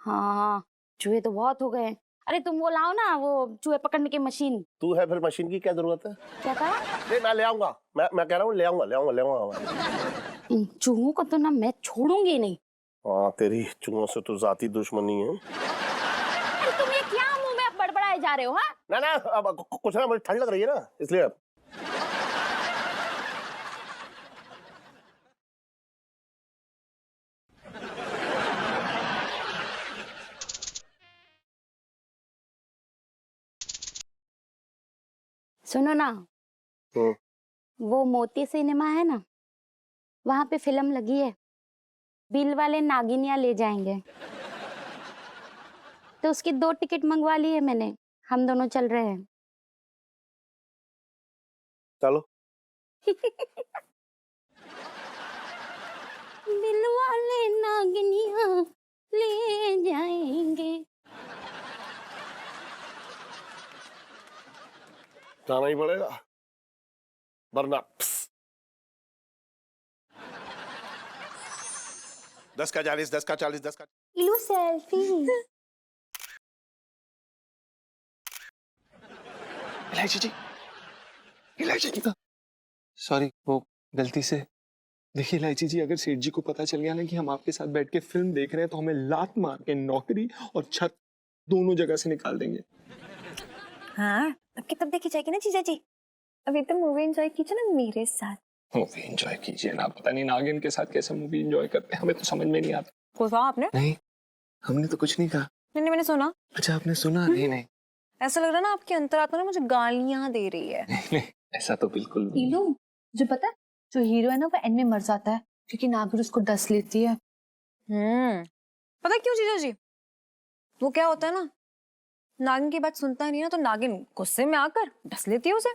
हाँ चूहे तो बहुत हो गए। अरे तुम वो लाओ ना, वो चूहे पकड़ने की मशीन। तू है फिर मशीन की क्या जरूरत है? क्या कहा? नहीं मैं ले आऊंगा, मैं कह रहा हूँ ले आऊंगा। इन चूहों को तो ना मैं छोड़ूंगी नहीं। हाँ तेरी चूहों से तो जाती दुश्मनी है। अरे तुम ये क्या मुंह में बड़बड़ा मस्ताए जा रहे हो? हाँ, ना ना, अब कुछ ना, मुझे ठंड लग रही है ना, इसलिए। सुनो ना, वो मोती सिनेमा है ना, वहां पे फिल्म लगी है, बिल वाले नागिनिया ले जाएंगे। तो उसकी 2 टिकट मंगवा ली है मैंने, हम दोनों चल रहे हैं। चलो। बिल वाले नागिनिया ले जाएंगे। जाना ही पड़ेगा, वरना 10 का 40, 10 का 40, 10 का। लो सेल्फी। इलायची जी, इलायची जी, सॉरी, वो गलती से। देखिए इलायची जी, अगर सेठ जी को पता चल गया ना कि हम आपके साथ बैठ के फिल्म देख रहे हैं तो हमें लात मार के नौकरी और छत दोनों जगह से निकाल देंगे। हाँ, तब की तब देखी जाएगी ना जीजा जी। अभी तो मूवी एंजॉय कीजिए ना मेरे साथ। मूवी एंजॉय कीजिए ना, पता नहीं नागिन के साथ कैसे मूवी एंजॉय करते हैं, हमें तो समझ में नहीं आता। कुछ कहा आपने? नहीं, हमने तो कुछ नहीं कहा। नहीं, मैंने सुना। अच्छा, आपने सुना? नहीं नहीं, ऐसा लग रहा है ना आपकी अंतरात्मा ना मुझे गालियां दे रही है। नहीं, ऐसा तो बिल्कुल नहीं। लो, जो पता है, जो हीरो है ना वो एंड में मर जाता है क्योंकि नागिन उसको डस लेती है। पता है क्यों जीजा जी? वो क्या होता है ना, नागिन की बात सुनता नहीं ना तो नागिन गुस्से में आकर डस लेती है उसे।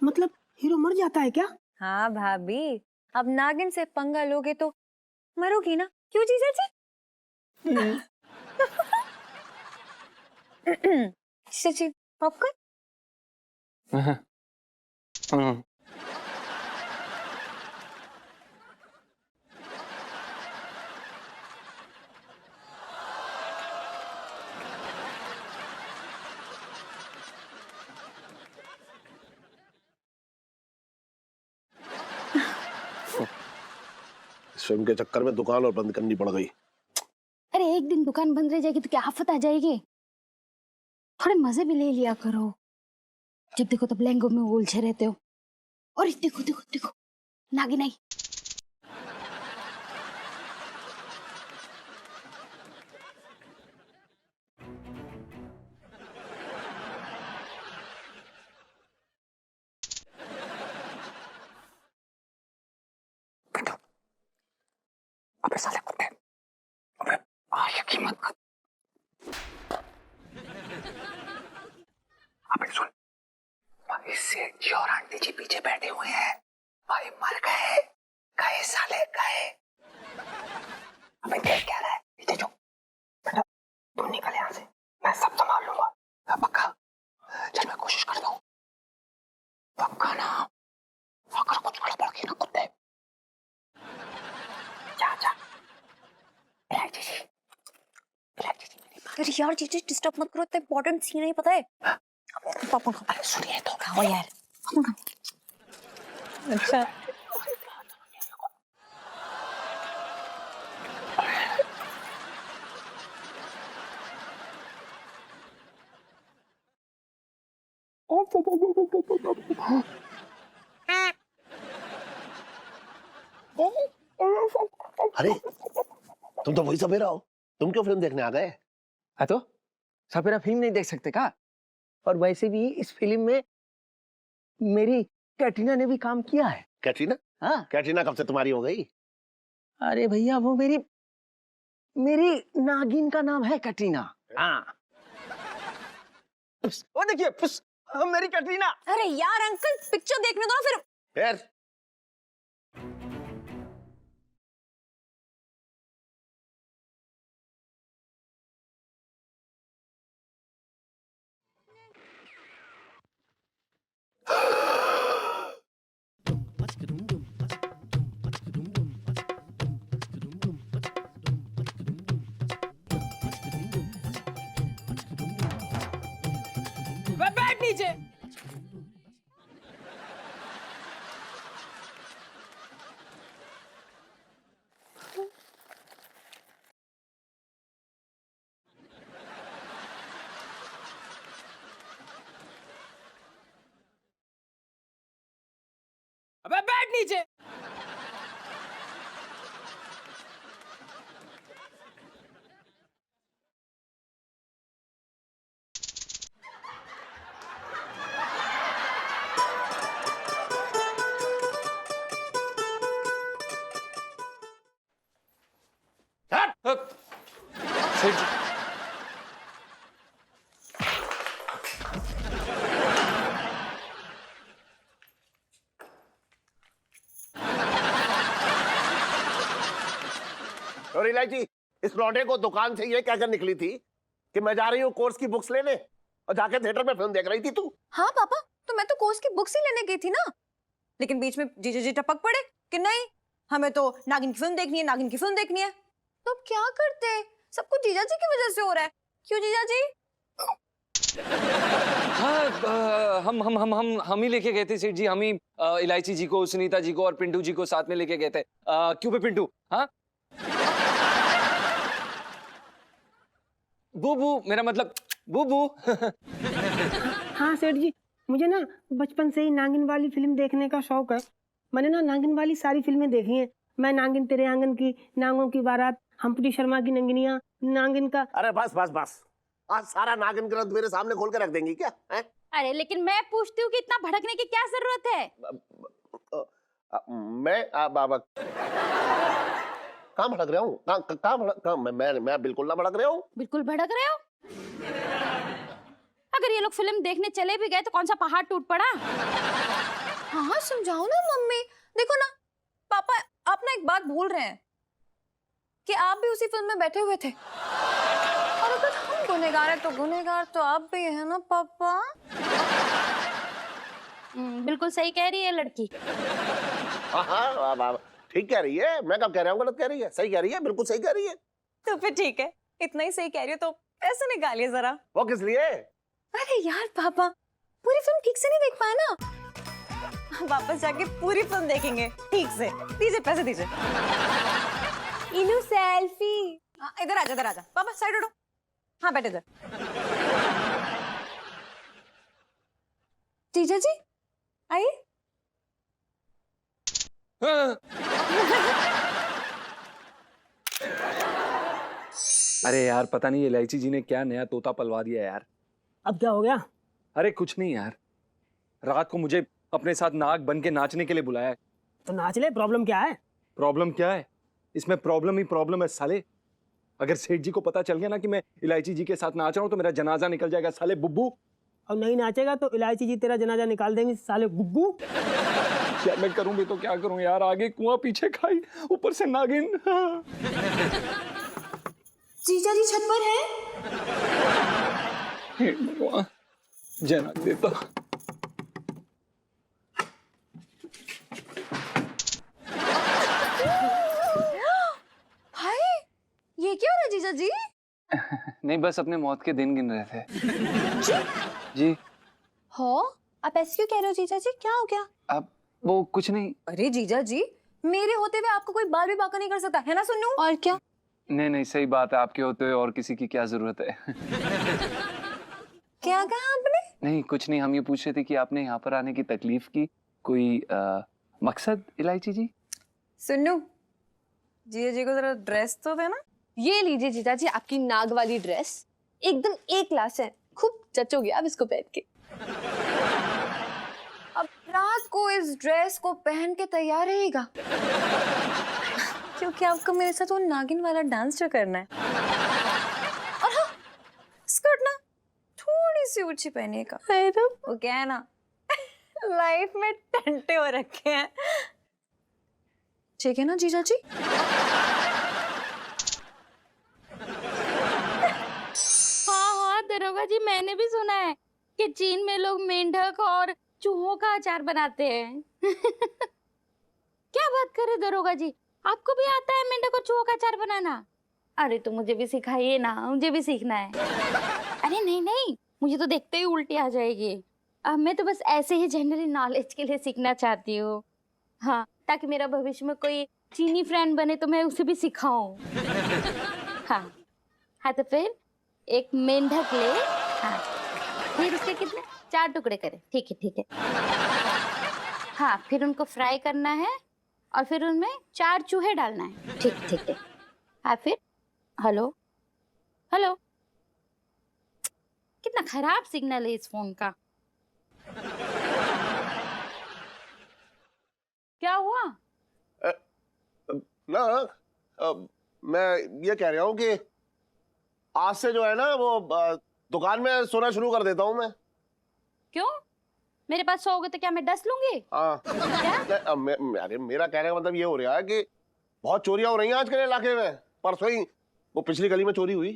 मतलब हीरो मर जाता है क्या? हाँ भाभी, अब नागिन से पंगा लोगे तो मरोगी ना, क्यों जीजा जी? जीजा जी पॉपकॉर्न। हाँ। फिल्म के चक्कर में दुकान और बंद करनी पड़ गई। अरे एक दिन दुकान बंद रह जाएगी तो क्या आफत आ जाएगी? थोड़े मजे भी ले लिया करो। जब देखो तब लहंगों में उलझे रहते हो। और देखो देखो देखो, नागिन आई। अबे साले कुत्ते, अबे आशिक की मत कर। अबे सुन, भाई सेठ जी और आंटी जी पीछे बैठे हुए हैं। भाई मर गए, गए साले गए। अबे देख क्या रहा है, पीछे जो। बेटा तू निकल यहाँ से, मैं सब संभाल लूंगा। पक्का? चल मैं कोशिश करता हूँ। पक्का ना? अगर कुछ गड़बड़ की ना कुत्ते। जा जा। इलायची जी, इलायची जी मेरी बात। अरे यार जीजा डिस्टर्ब मत करो, इतना इंपॉर्टेंट सीन है, पता है? पापा को। अरे सुनिए तो। खाओ यार। अच्छा। अरे तुम तो वही सपेरा हो, तुम क्यों फिल्म देखने आ गए? हाँ तो सपेरा फिल्म नहीं देख सकते का? और वैसे भी इस फिल्म में मेरी कैटरीना ने भी काम किया है। कैटरीना? हाँ। कैटरीना कब से तुम्हारी हो गई? अरे भैया वो मेरी मेरी नागिन का नाम है कैटरीना। हाँ। वो देखिए मेरी कैटरीना। अरे यार अंकल, पिक्चर देखने दो ना फिर। बैठ नीचे। सेठ जी और इलायची, इस लौंडे को दुकान से ये कहकर निकली थी कि मैं जा रही हूँ कोर्स की बुक्स लेने, और जाके थिएटर में फिल्म देख रही थी तू। हाँ पापा, तो मैं तो कोर्स की बुक्स ही लेने गई थी ना, लेकिन बीच में जीजा जी टपक पड़े कि नहीं हमें तो नागिन की फिल्म देखनी है, नागिन की फिल्म देखनी है। तो अब क्या करते, सब कुछ जीजा जी की वजह से हो रहा है। क्यों जीजा जी? हाँ, हम ही लेके गए थे सेठ जी, हम ही इलायची जी को, सुनीता जी को और पिंटू जी को साथ में लेके गए थे। क्यों बे पिंटू? हाँ बूबू, मेरा मतलब बूबू। हाँ सेठ जी, मुझे ना बचपन से ही नागिन वाली फिल्म देखने का शौक है। मैंने ना नागिन वाली सारी फिल्में देखी हैं। मैं नागिन तेरे आंगन की, नागों की बारात, हम्प्टी शर्मा की नंगिनिया, नागिन का। अरे बस बस बस, आज सारा नागिन ग्रंथ मेरे सामने खोल के रख देंगी क्या है? अरे लेकिन मैं पूछती हूँ कि इतना भड़कने की क्या जरूरत है? मैं बाबा कहाँ भड़क रहा हूँ? मैं बिल्कुल ना भड़क रहा हूँ। बिल्कुल भड़क रहे हो। अगर ये लोग फिल्म देखने चले भी गए तो कौन सा पहाड़ टूट पड़ा? हाँ समझाओ ना मम्मी। देखो ना पापा, आप ना एक बात भूल रहे हैं कि आप भी उसी फिल्म में बैठे हुए थे, और अगर हम गुनहगार हैं तो गुनहगार तो आप भी है ना पापा। बिल्कुल सही कह रही है लड़की। हाँ ठीक कह रही है, मैं कब कह रहा हूँ गलत कह रही है? सही कह रही है, बिल्कुल सही कह रही है। तो फिर ठीक है, इतना ही सही कह रही हो तो पैसे निकालिए जरा। वो किस लिए? अरे यार पापा, पूरी फिल्म ठीक से नहीं देख पाए ना, वापस जाके पूरी फिल्म देखेंगे ठीक से। दीजिए पैसे दीजिए। इनू सेल्फी। इधर आजा, इधर आजा पापा, साइड हटो। हाँ बैठे इधर। जीजा जी आइए। अरे यार, पता नहीं इलायची जी ने क्या नया तोता पलवा दिया यार। अब क्या हो गया? अरे कुछ नहीं यार, रात को मुझे अपने साथ नाग बन के नाचने के लिए बुलाया है। तो नाच ले, प्रॉब्लम क्या है? प्रॉब्लम क्या है? इसमें प्रॉब्लम ही प्रॉब्लम है साले। अगर सेठ जी को पता चल गया ना कि मैं इलायची जी के साथ नाच रहा हूँ तो मेरा जनाजा निकल जाएगा साले बुब्बू। और नहीं नाचेगा तो इलायची जी तेरा जनाजा निकाल देंगे साले गुग्गू। क्या मैं करूं भी तो क्या करूं यार, आगे कुआं पीछे खाई, ऊपर से नागिन। जीजा जी छत पर है। हे भगवान, जना देता। हाय, ये क्या हो रहा है जीजा जी? नहीं, बस अपने मौत के दिन गिन रहे थे। जी हो, आप ऐसे क्यों कह रहे हो जीजा जी? क्या हो गया? अब वो कुछ नहीं। अरे जीजा जी, मेरे होते हुए आपको कोई बाल भी बाका नहीं कर सकता है ना सुन्नू? और क्या? नहीं नहीं, सही बात है, आपके होते हुए और किसी की क्या जरूरत है। क्या कहा आपने? नहीं कुछ नहीं, हम ये पूछ रहे थे कि आपने यहाँ पर आने की तकलीफ की कोई मकसद इलायची जी? सुन्नू, जीजा जी को जरा ड्रेस तो देना। ये लीजिए जीजा जी आपकी नाग वाली ड्रेस, एकदम ए क्लास है, खूब जचोगे आप इसको पहन के। अब रात को इस ड्रेस को पहन के तैयार रहेगा क्योंकि आपको मेरे साथ वो नागिन वाला डांस जो करना है। और हाँ, स्कर्ट ना थोड़ी सी ऊंची पहने का। वो क्या है ना, लाइफ में टंटे हो रखे हैं। ठीक है ना जीजा जी? हाँ दरोगा जी, मैंने भी सुना है कि चीन में लोग मेंढक और चूहों का अचार बनाते हैं। क्या बात कर रहे दरोगा जी, आपको भी आता है मेंढक और चूहों का अचार बनाना? अरे तो मुझे भी सिखाइए ना, मुझे भी सीखना है। अरे नहीं नहीं, मुझे तो देखते ही उल्टी आ जाएगी। मैं तो बस ऐसे ही जनरल नॉलेज के लिए सीखना चाहती हूँ। हाँ, ताकि मेरा भविष्य में कोई चीनी फ्रेंड बने तो मैं उसे भी सिखाऊं। हाँ हाँ, तो फिर एक मेंढक ले, हाँ, फिर उसके कितने 4 टुकड़े करे। ठीक है ठीक है। हाँ, फिर उनको फ्राई करना है और फिर उनमें 4 चूहे डालना है। ठीक ठीक है। हाँ फिर, हेलो हेलो, कितना खराब सिग्नल है इस फोन का। क्या हुआ? ना मैं ये कह रहा हूँ कि आज से जो है ना वो दुकान में सोना शुरू कर देता हूँ मैं। क्यों? मेरे पास सोओगे तो क्या मैं डस लूंगी? हाँ। अरे मेरा कहने का मतलब ये हो रहा है कि बहुत चोरियां हो रही हैं आजकल इलाके में। परसों ही वो पिछली गली में चोरी हुई,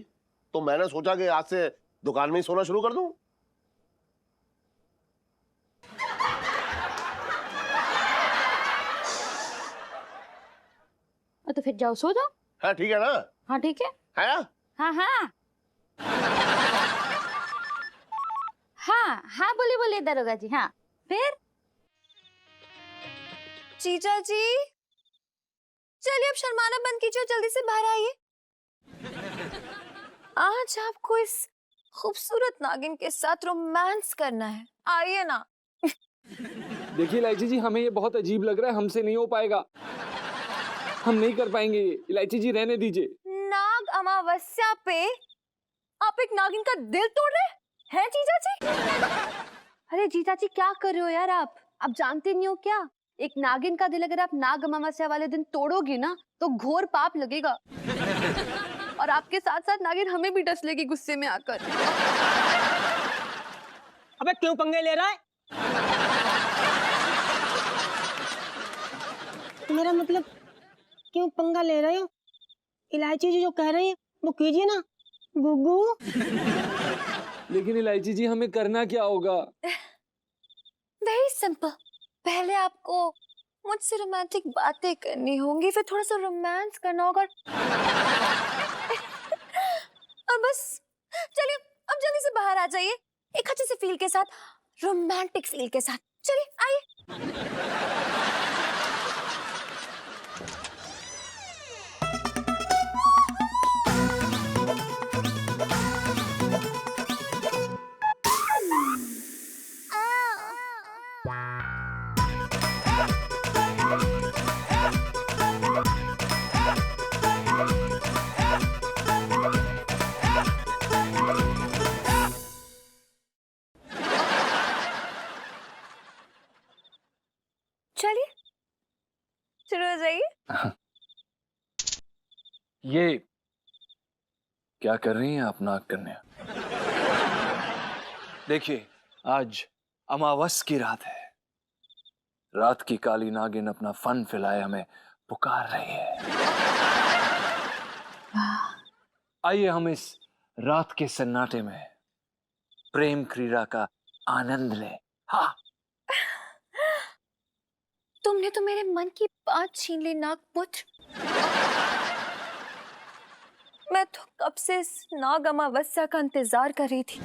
तो मैंने सोचा कि आज से दुकान में ही सोना शुरू कर दूं। तो फिर जाओ सो जाओ। हाँ ठीक है ना? हाँ ठीक है। है ना? हाँ हाँ हाँ हाँ, बोलिए बोलिए दरोगा जी। हाँ फिर? जीजा जी चलिए अब शर्माना बंद कीजिए, जल्दी से बाहर आइए। आज आपको इस खूबसूरत नागिन के साथ रोमांस करना है, आइए ना। देखिए इलायची जी, हमें ये बहुत अजीब लग रहा है, हमसे नहीं हो पाएगा, हम नहीं कर पाएंगे ये। इलायची जी रहने दीजिए। नाग अमावस्या पे आप एक नागिन का दिल तोड़ रहे हैं जीजा जी? अरे जीजा जी क्या कर रहे हो यार आप जानते नहीं हो क्या? एक नागिन का दिल अगर आप नाग अमावस्या वाले दिन तोड़ोगी ना तो घोर पाप लगेगा और आपके साथ साथ नागिन हमें भी डस लेगी गुस्से में आकर। अबे क्यों पंगे ले रहा है? मेरा मतलब क्यों पंगा ले रहे हो? इलायची जी जो कह रही है वो कीजिए ना गुग्गू। लेकिन इलायची जी हमें करना क्या होगा? वेरी सिंपल, पहले आपको मुझसे रोमांटिक बातें करनी होंगी, फिर थोड़ा सा रोमांस करना होगा। अब बस चलिए अब जल्दी से बाहर आ जाइए, एक अच्छे से फील के साथ, रोमांटिक फील के साथ। चलिए आइए। चलिए शुरू हो जाइए। ये क्या कर रही हैं आप नाग कन्या? देखिए आज अमावस की रात है, रात की काली नागिन अपना फन फैलाए हमें पुकार रही है। आइए हम इस रात के सन्नाटे में प्रेम क्रीड़ा का आनंद लें। हाँ तुमने तो मेरे मन की बात छीन ली नागपुत्र। मैं तो कब से इस नाग अमावस्या का इंतजार कर रही थी।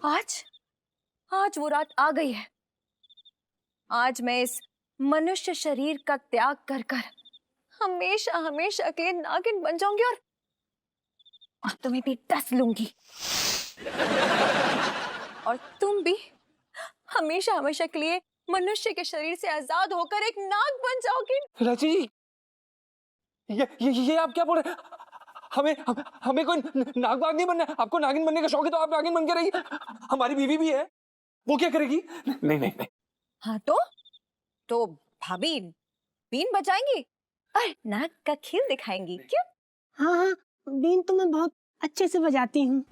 आज वो रात आ गई है। आज मैं इस मनुष्य शरीर का त्याग कर कर हमेशा हमेशा के लिए नागिन बन जाऊंगी और तुम्हें भी डस लूंगी और तुम भी हमेशा हमेशा के लिए मनुष्य के शरीर से आजाद होकर एक नाग बन जाओगी। इलायची जी ये आप क्या बोल रहे हैं? हमें कोई नाग वाग नहीं बनना है। आपको नागिन बनने का शौक है तो आप नागिन बन के रहिए। हमारी बीवी भी है, वो क्या करेगी? नहीं नहीं नहीं। हाँ तो भाभी बीन बजाएंगी और नाग का खेल दिखाएंगी, क्यों? हाँ हाँ, बीन तो मैं बहुत अच्छे से बजाती हूँ।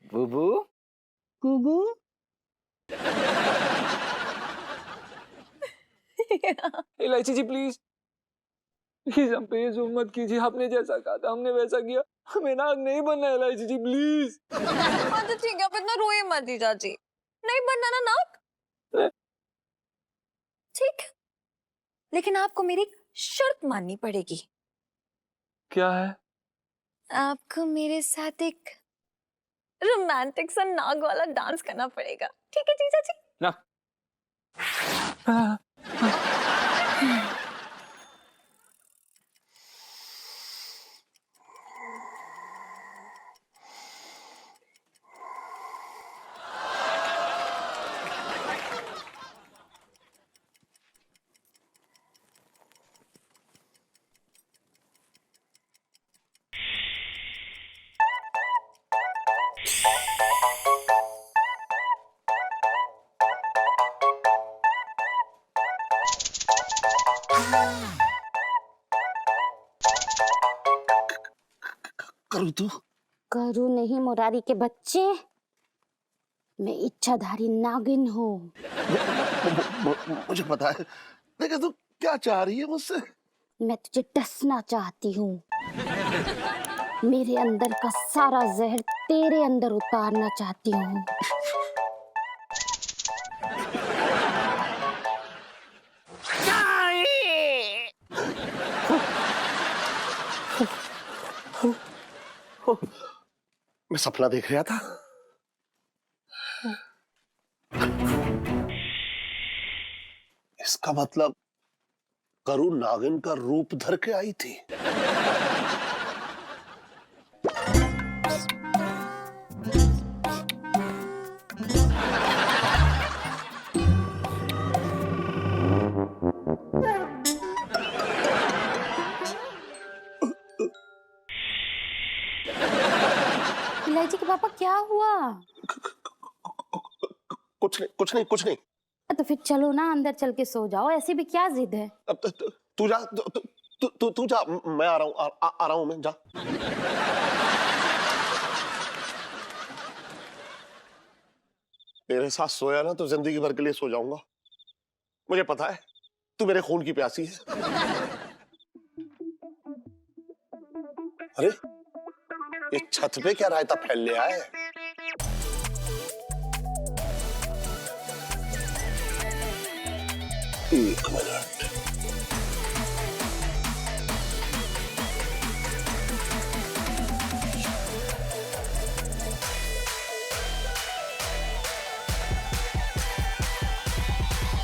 बुबू गुगू इलायची जी प्लीज हम पे ये जुल्म मत कीजिए। आपने जैसा कहा था हमने वैसा किया, हमें नाग नहीं बनना है। इलायची जी प्लीज। हाँ तो ठीक है, अब इतना रोए मत जीजा जी, नहीं बनना ना नाग। ठीक, लेकिन आपको मेरी एक शर्त माननी पड़ेगी। क्या है? आपको मेरे साथ एक रोमांटिक सा नाग वाला डांस करना पड़ेगा, ठीक है जीजा जी? ना करूँ तू? करू नहीं मुरारी के बच्चे, मैं इच्छाधारी नागिन हूँ। मुझे पता है, लेकिन तू क्या चाह रही है मुझसे? मैं तुझे डसना चाहती हूँ, मेरे अंदर का सारा जहर तेरे अंदर उतारना चाहती हूँ। मैं सपना देख रहा था। इसका मतलब करू नागिन का रूप धर के आई थी। इलायची के पापा क्या हुआ? कुछ नहीं। तो फिर चलो ना, अंदर चल के सो जाओ, ऐसी भी क्या जिद है? अब तू जा, तू जा, मैं आ रहा हूँ मैं, जा। तेरे साथ सोया ना तो जिंदगी भर के लिए सो जाऊंगा। मुझे पता है तू मेरे खून की प्यासी है। अरे ये छत पे क्या रायता फैल लिया है? एक मिनट।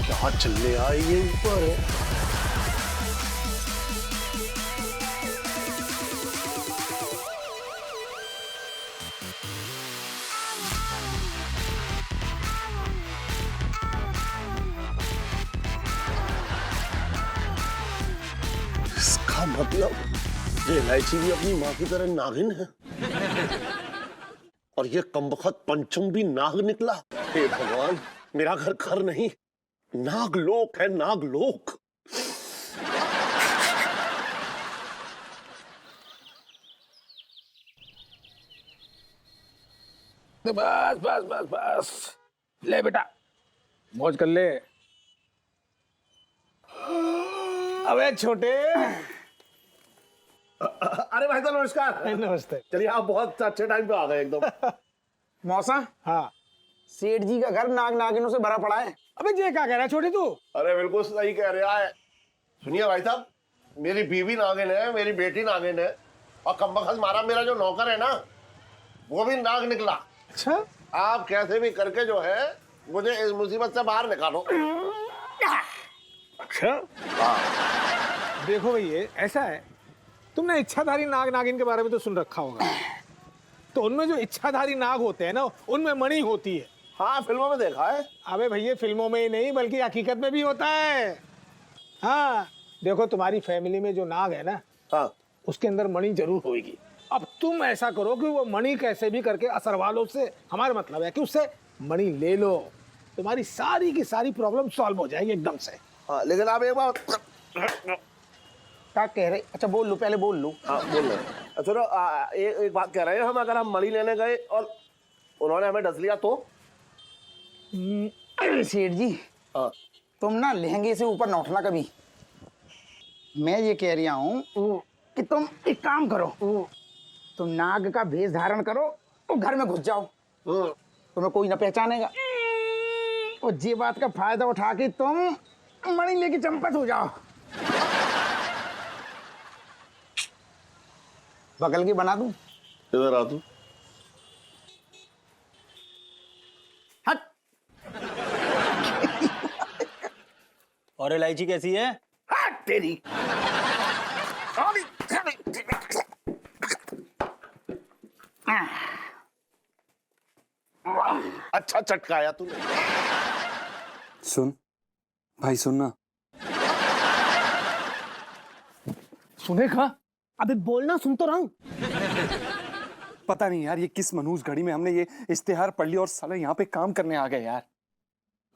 क्या चलने आई ये ऊपर? इसका मतलब ये इलायची भी अपनी माँ की तरह नागिन है और ये कमबख्त पंचम भी नाग निकला। हे भगवान, मेरा घर नहीं, नागलोक है, नागलोक। बस बस बस बस, ले बेटा मौज कर ले। अबे छोटे। अरे भाई साहब नमस्कार। नमस्ते। चलिए आप बहुत अच्छे टाइम पे आ गए एकदम। मौसा, हाँ सेठ जी का घर नाग नागिनों से भरा पड़ा है। अबे ये क्या कह रहा है छोटे तू? अरे बिल्कुल सही कह रहा है। सुनिए भाई साहब, मेरी बीवी नागिन है, मेरी बेटी नागिन है और कमबख्त मारा मेरा जो नौकर है ना वो भी नाग निकला। अच्छा, आप कैसे भी करके जो है मुझे इस मुसीबत से बाहर निकालो। अच्छा देखो भाई, ये ऐसा है, तुमने इच्छाधारी नाग नागिन के बारे में तो सुन रखा होगा। तो उनमें जो इच्छाधारी नाग होते हैं ना, उनमें मणि होती है। हाँ फिल्मों में देखा है। अबे भैया, फिल्मों में ही नहीं बल्कि हकीकत में भी होता है। हाँ देखो, तुम्हारी फैमिली में जो नाग है ना, हाँ उसके अंदर मणि जरूर होगी। अब तुम ऐसा करो कि वो मणि कैसे भी करके असरवालों से, हमारा मतलब है कि उससे मणि ले लो, तुम्हारी सारी की सारी प्रॉब्लम सॉल्व हो जाएगी एकदम से। हाँ, लेकिन आप एक बार क्या कह रहे? अच्छा बोल लो, पहले बोल लो। हाँ बोल रहे। चलो एक बात कह रहे हैं हम, अगर हम मणि लेने गए और उन्होंने हमें डस लिया तो? सेठ जी, हाँ तुम ना लहंगे से ऊपर न उठना कभी। मैं ये कह रहा हूँ कि तुम एक काम करो, तुम नाग का भेष धारण करो और घर में घुस जाओ, तुम्हें कोई ना पहचानेगा। और ये बात का फायदा उठा के तुम मणि लेके चंपत हो जाओ। बगल की बना दूं? इधर आ तू। हट। और इलायची कैसी है? हट तेरी। अच्छा चटकाया तूने। सुन भाई, सुनना। सुनेगा? अबे बोलना, सुन तो रहा हूँ। पता नहीं यार, ये किस मनहूस घड़ी में हमने ये इश्तिहार पढ़ लिया और साला यहाँ पे काम करने आ गए यार।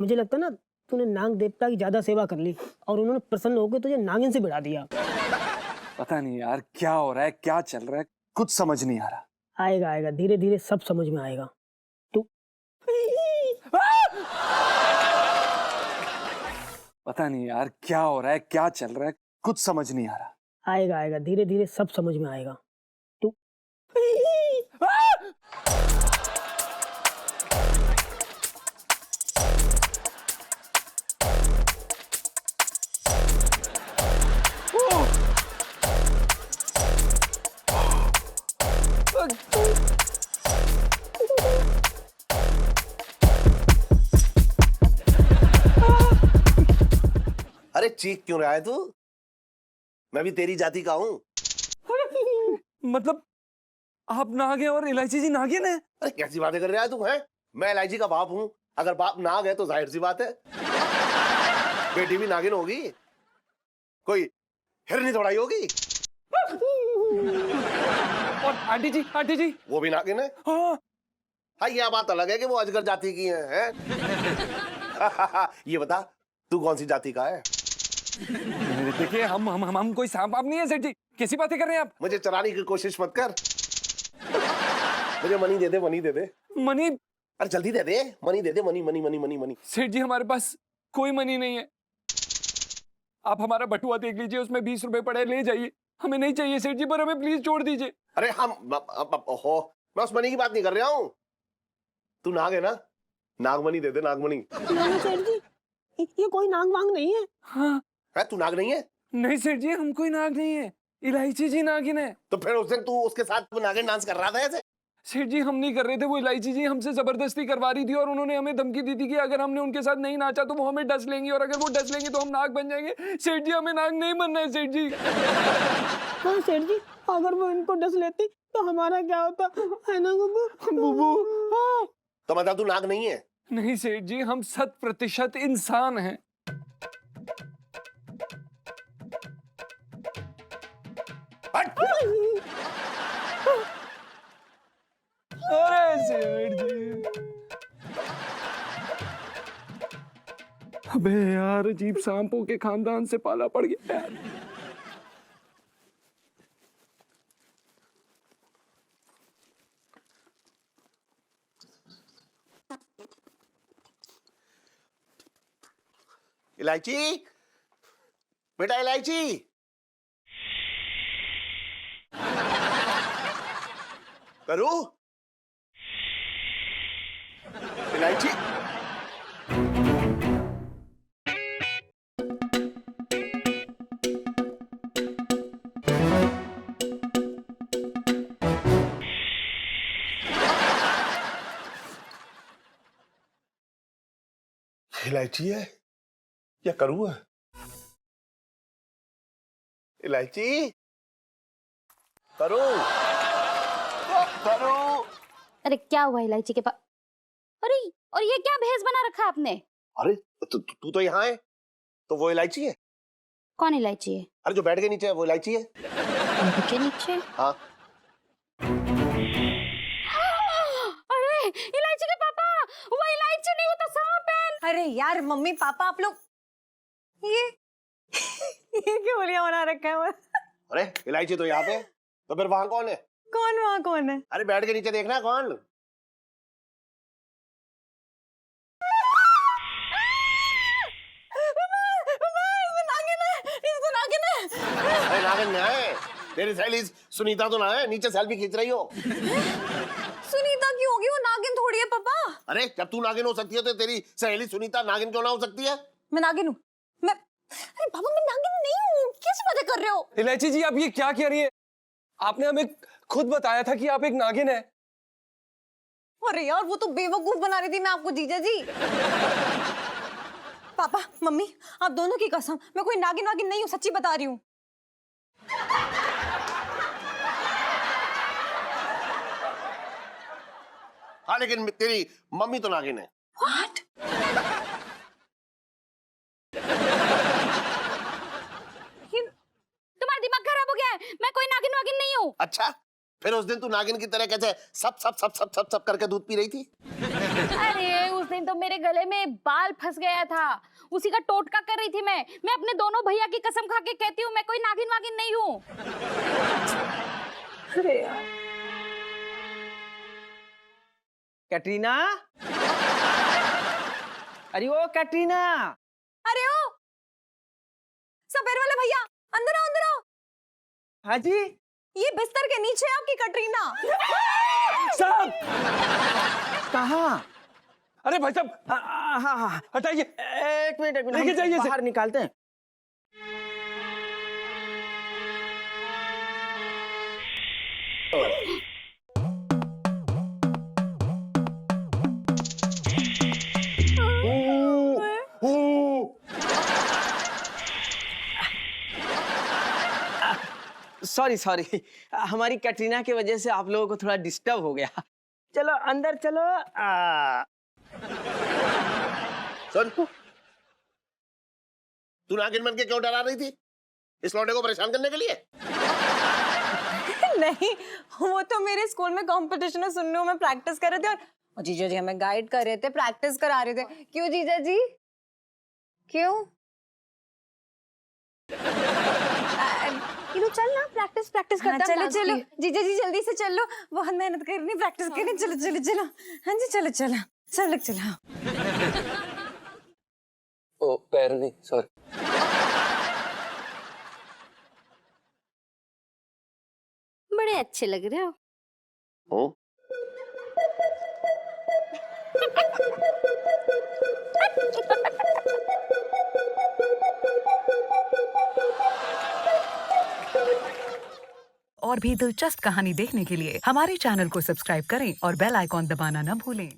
मुझे लगता है ना तूने नाग देवता की ज्यादा सेवा कर ली और उन्होंने प्रसन्न होकर तुझे नागिन से भिड़ा दिया। पता नहीं यार क्या हो रहा है, क्या चल रहा है, कुछ समझ नहीं आ रहा। आएगा आएगा, धीरे धीरे सब समझ में आएगा। तू पता नहीं यार क्या हो रहा है, क्या चल रहा है, कुछ समझ नहीं आ रहा। आएगा आएगा, धीरे धीरे सब समझ में आएगा। तू अरे चीख क्यों रहा है तू? मैं भी तेरी जाति का हूँ। मतलब आप नाग हैं और इलायची जी नागिन है? अरे कैसी बातें कर रहा है तू? है मैं इलायची का बाप हूँ। अगर बाप नाग है तो जाहिर सी बात है बेटी भी नागिन होगी। कोई हिरनी दौड़ाई होगी। और आंटी जी वो भी नागिन है। हाँ ये बात अलग है कि वो अजगर जाति की है? ये बता तू कौन सी जाति का है? देखिए हम कोई सांप आप नहीं है सेठ जी, कैसी बातें कर रहे हैं आप? मुझे चराने की कोशिश मत कर। मुझे मनी दे दे, मनी दे दे। मनी? अरे जल्दी दे दे, मनी दे दे, money money money money money. सेठ जी हमारे पास कोई मनी नहीं है। आप हमारा बटुआ देख लीजिए, उसमें 20 रुपए पड़े, ले जाइए। हमें नहीं चाहिए सेठ जी, पर हमें प्लीज छोड़ दीजिए। अरे हम हो मैं उस मनी की बात नहीं कर रहा हूँ। तू नाग है ना, नागमणि दे दे, नागमणि। सेठ जी ये कोई नाग वांग नहीं है। हाँ है तू नाग नहीं है? नहीं सेठ जी हम कोई नाग नहीं है, इलायची जी नागिन है। तो फिर उस दिन तू उसके साथ नागिन डांस कर रहा था ऐसे? सेठ जी हम नहीं कर रहे थे, वो इलायची जी हमसे जबरदस्ती करवा रही थी और उन्होंने हमें धमकी दी थी कि अगर हमने उनके साथ नहीं नाचा तो वो हमें डस लेंगी और अगर वो डस लेंगी तो हम नाग बन जाएंगे। सेठ जी हमें नाग नहीं बनना है सेठ जी। हाँ सेठ जी, अगर वो इनको डस लेती तो हमारा क्या होता है ना बुबू? हाँ। तो मतलब तू नाग नहीं है? नहीं सेठ जी हम 100% इंसान हैं। अरे सेठ जी, अबे यार अजीब सांपों के खानदान से पाला पड़ गया यार। इलायची, बेटा इलायची। करू इलायची। इलायची है या करू है? इलायची, करू करू। अरे क्या हुआ इलायची के पास? अरे और ये क्या भेष बना रखा है आपने? अरे तू तो यहाँ है, तो वो इलायची है? कौन इलायची है? अरे जो बेड के नीचे है वो इलायची है। के नीचे? हाँ। अरे इलायची के पापा, वो इलायची नहीं, वो तो सांप है। अरे यार मम्मी पापा आप लोग ये क्या बोलिया बना रखा है वो? अरे इलायची तो यहाँ पे, तो फिर वहां कौन है? कौन वहाँ कौन है? अरे बेड के नीचे देखना कौन? अरे नागिन ना है, तेरी सहेली सुनीता तो ना है, नीचे सेल्फी खींच रही हो। सुनीता की होगी, वो नागिन थोड़ी है पापा। अरे जब तू नागिन हो सकती है तो तेरी सहेली सुनीता नागिन क्यों ना हो सकती है? मैं नागिन हूँ मैं। अरे पापा मैं नागिन नहीं हूँ, कैसी बातें कर रहे हो? इलायची जी आप ये क्या कह रही है? आपने हमें खुद बताया था कि आप एक नागिन है। अरे यार वो तो बेवकूफ बना रही थी मैं आपको जीजा जी। पापा मम्मी आप दोनों की कसम, मैं कोई नागिन वागिन नहीं हूँ, सच्ची बता रही हूँ। हाँ लेकिन तेरी मम्मी तो नागिन है। What? तुम्हारा दिमाग खराब हो गया है, मैं कोई नागिन वागिन नहीं हूँ। अच्छा फिर उस दिन तू नागिन की तरह कैसे सब सब सब सब सब सब करके दूध पी रही थी? अरे उस दिन तो मेरे गले में बाल फंस गया था, उसी का टोटका कर रही थी मैं अपने दोनों भैया की कसम खा के कहती हूँ मैं कोई नागिन वागिन नहीं हूँ। अरे यार कैटरीना, अरे ओ कैटरीना। अरे ओ सफेद वाले भैया, अंदर आओ अंदर आओ। हाँ जी। ये बिस्तर के नीचे है आपकी कटरीना। साहब कहाँ? अरे भाई साहब हाँ हाँ हटाइए। एक मिनट लेके जाइए इसे। बाहर निकालते हैं। सॉरी सॉरी, हमारी कैटरीना की वजह से आप लोगों को थोड़ा डिस्टर्ब हो गया। चलो अंदर चलो। सुन, तू नागिन बन के क्यों डरा रही थी? इस लौंडे को परेशान करने के लिए? नहीं, वो तो मेरे स्कूल में कंपटीशन है सुनने में प्रैक्टिस कर रहे थे और जीजा जी हमें गाइड कर रहे थे, प्रैक्टिस करा रहे थे। क्यों जीजा जी? क्यों? इनो चल ना, प्रैक्टिस प्रैक्टिस हाँ, करते हैं चलो डांस चलो की। जीजा जी जल्दी से चलो, बहुत मेहनत करनी, प्रैक्टिस करनी। चलो चलो चलो, हाँ जी चलो चलो, सब लोग चलो। ओ पैर नहीं, सॉरी। बड़े अच्छे लग रहे हो। हूँ? और भी दिलचस्प कहानी देखने के लिए हमारे चैनल को सब्सक्राइब करें और बेल आइकॉन दबाना न भूलें।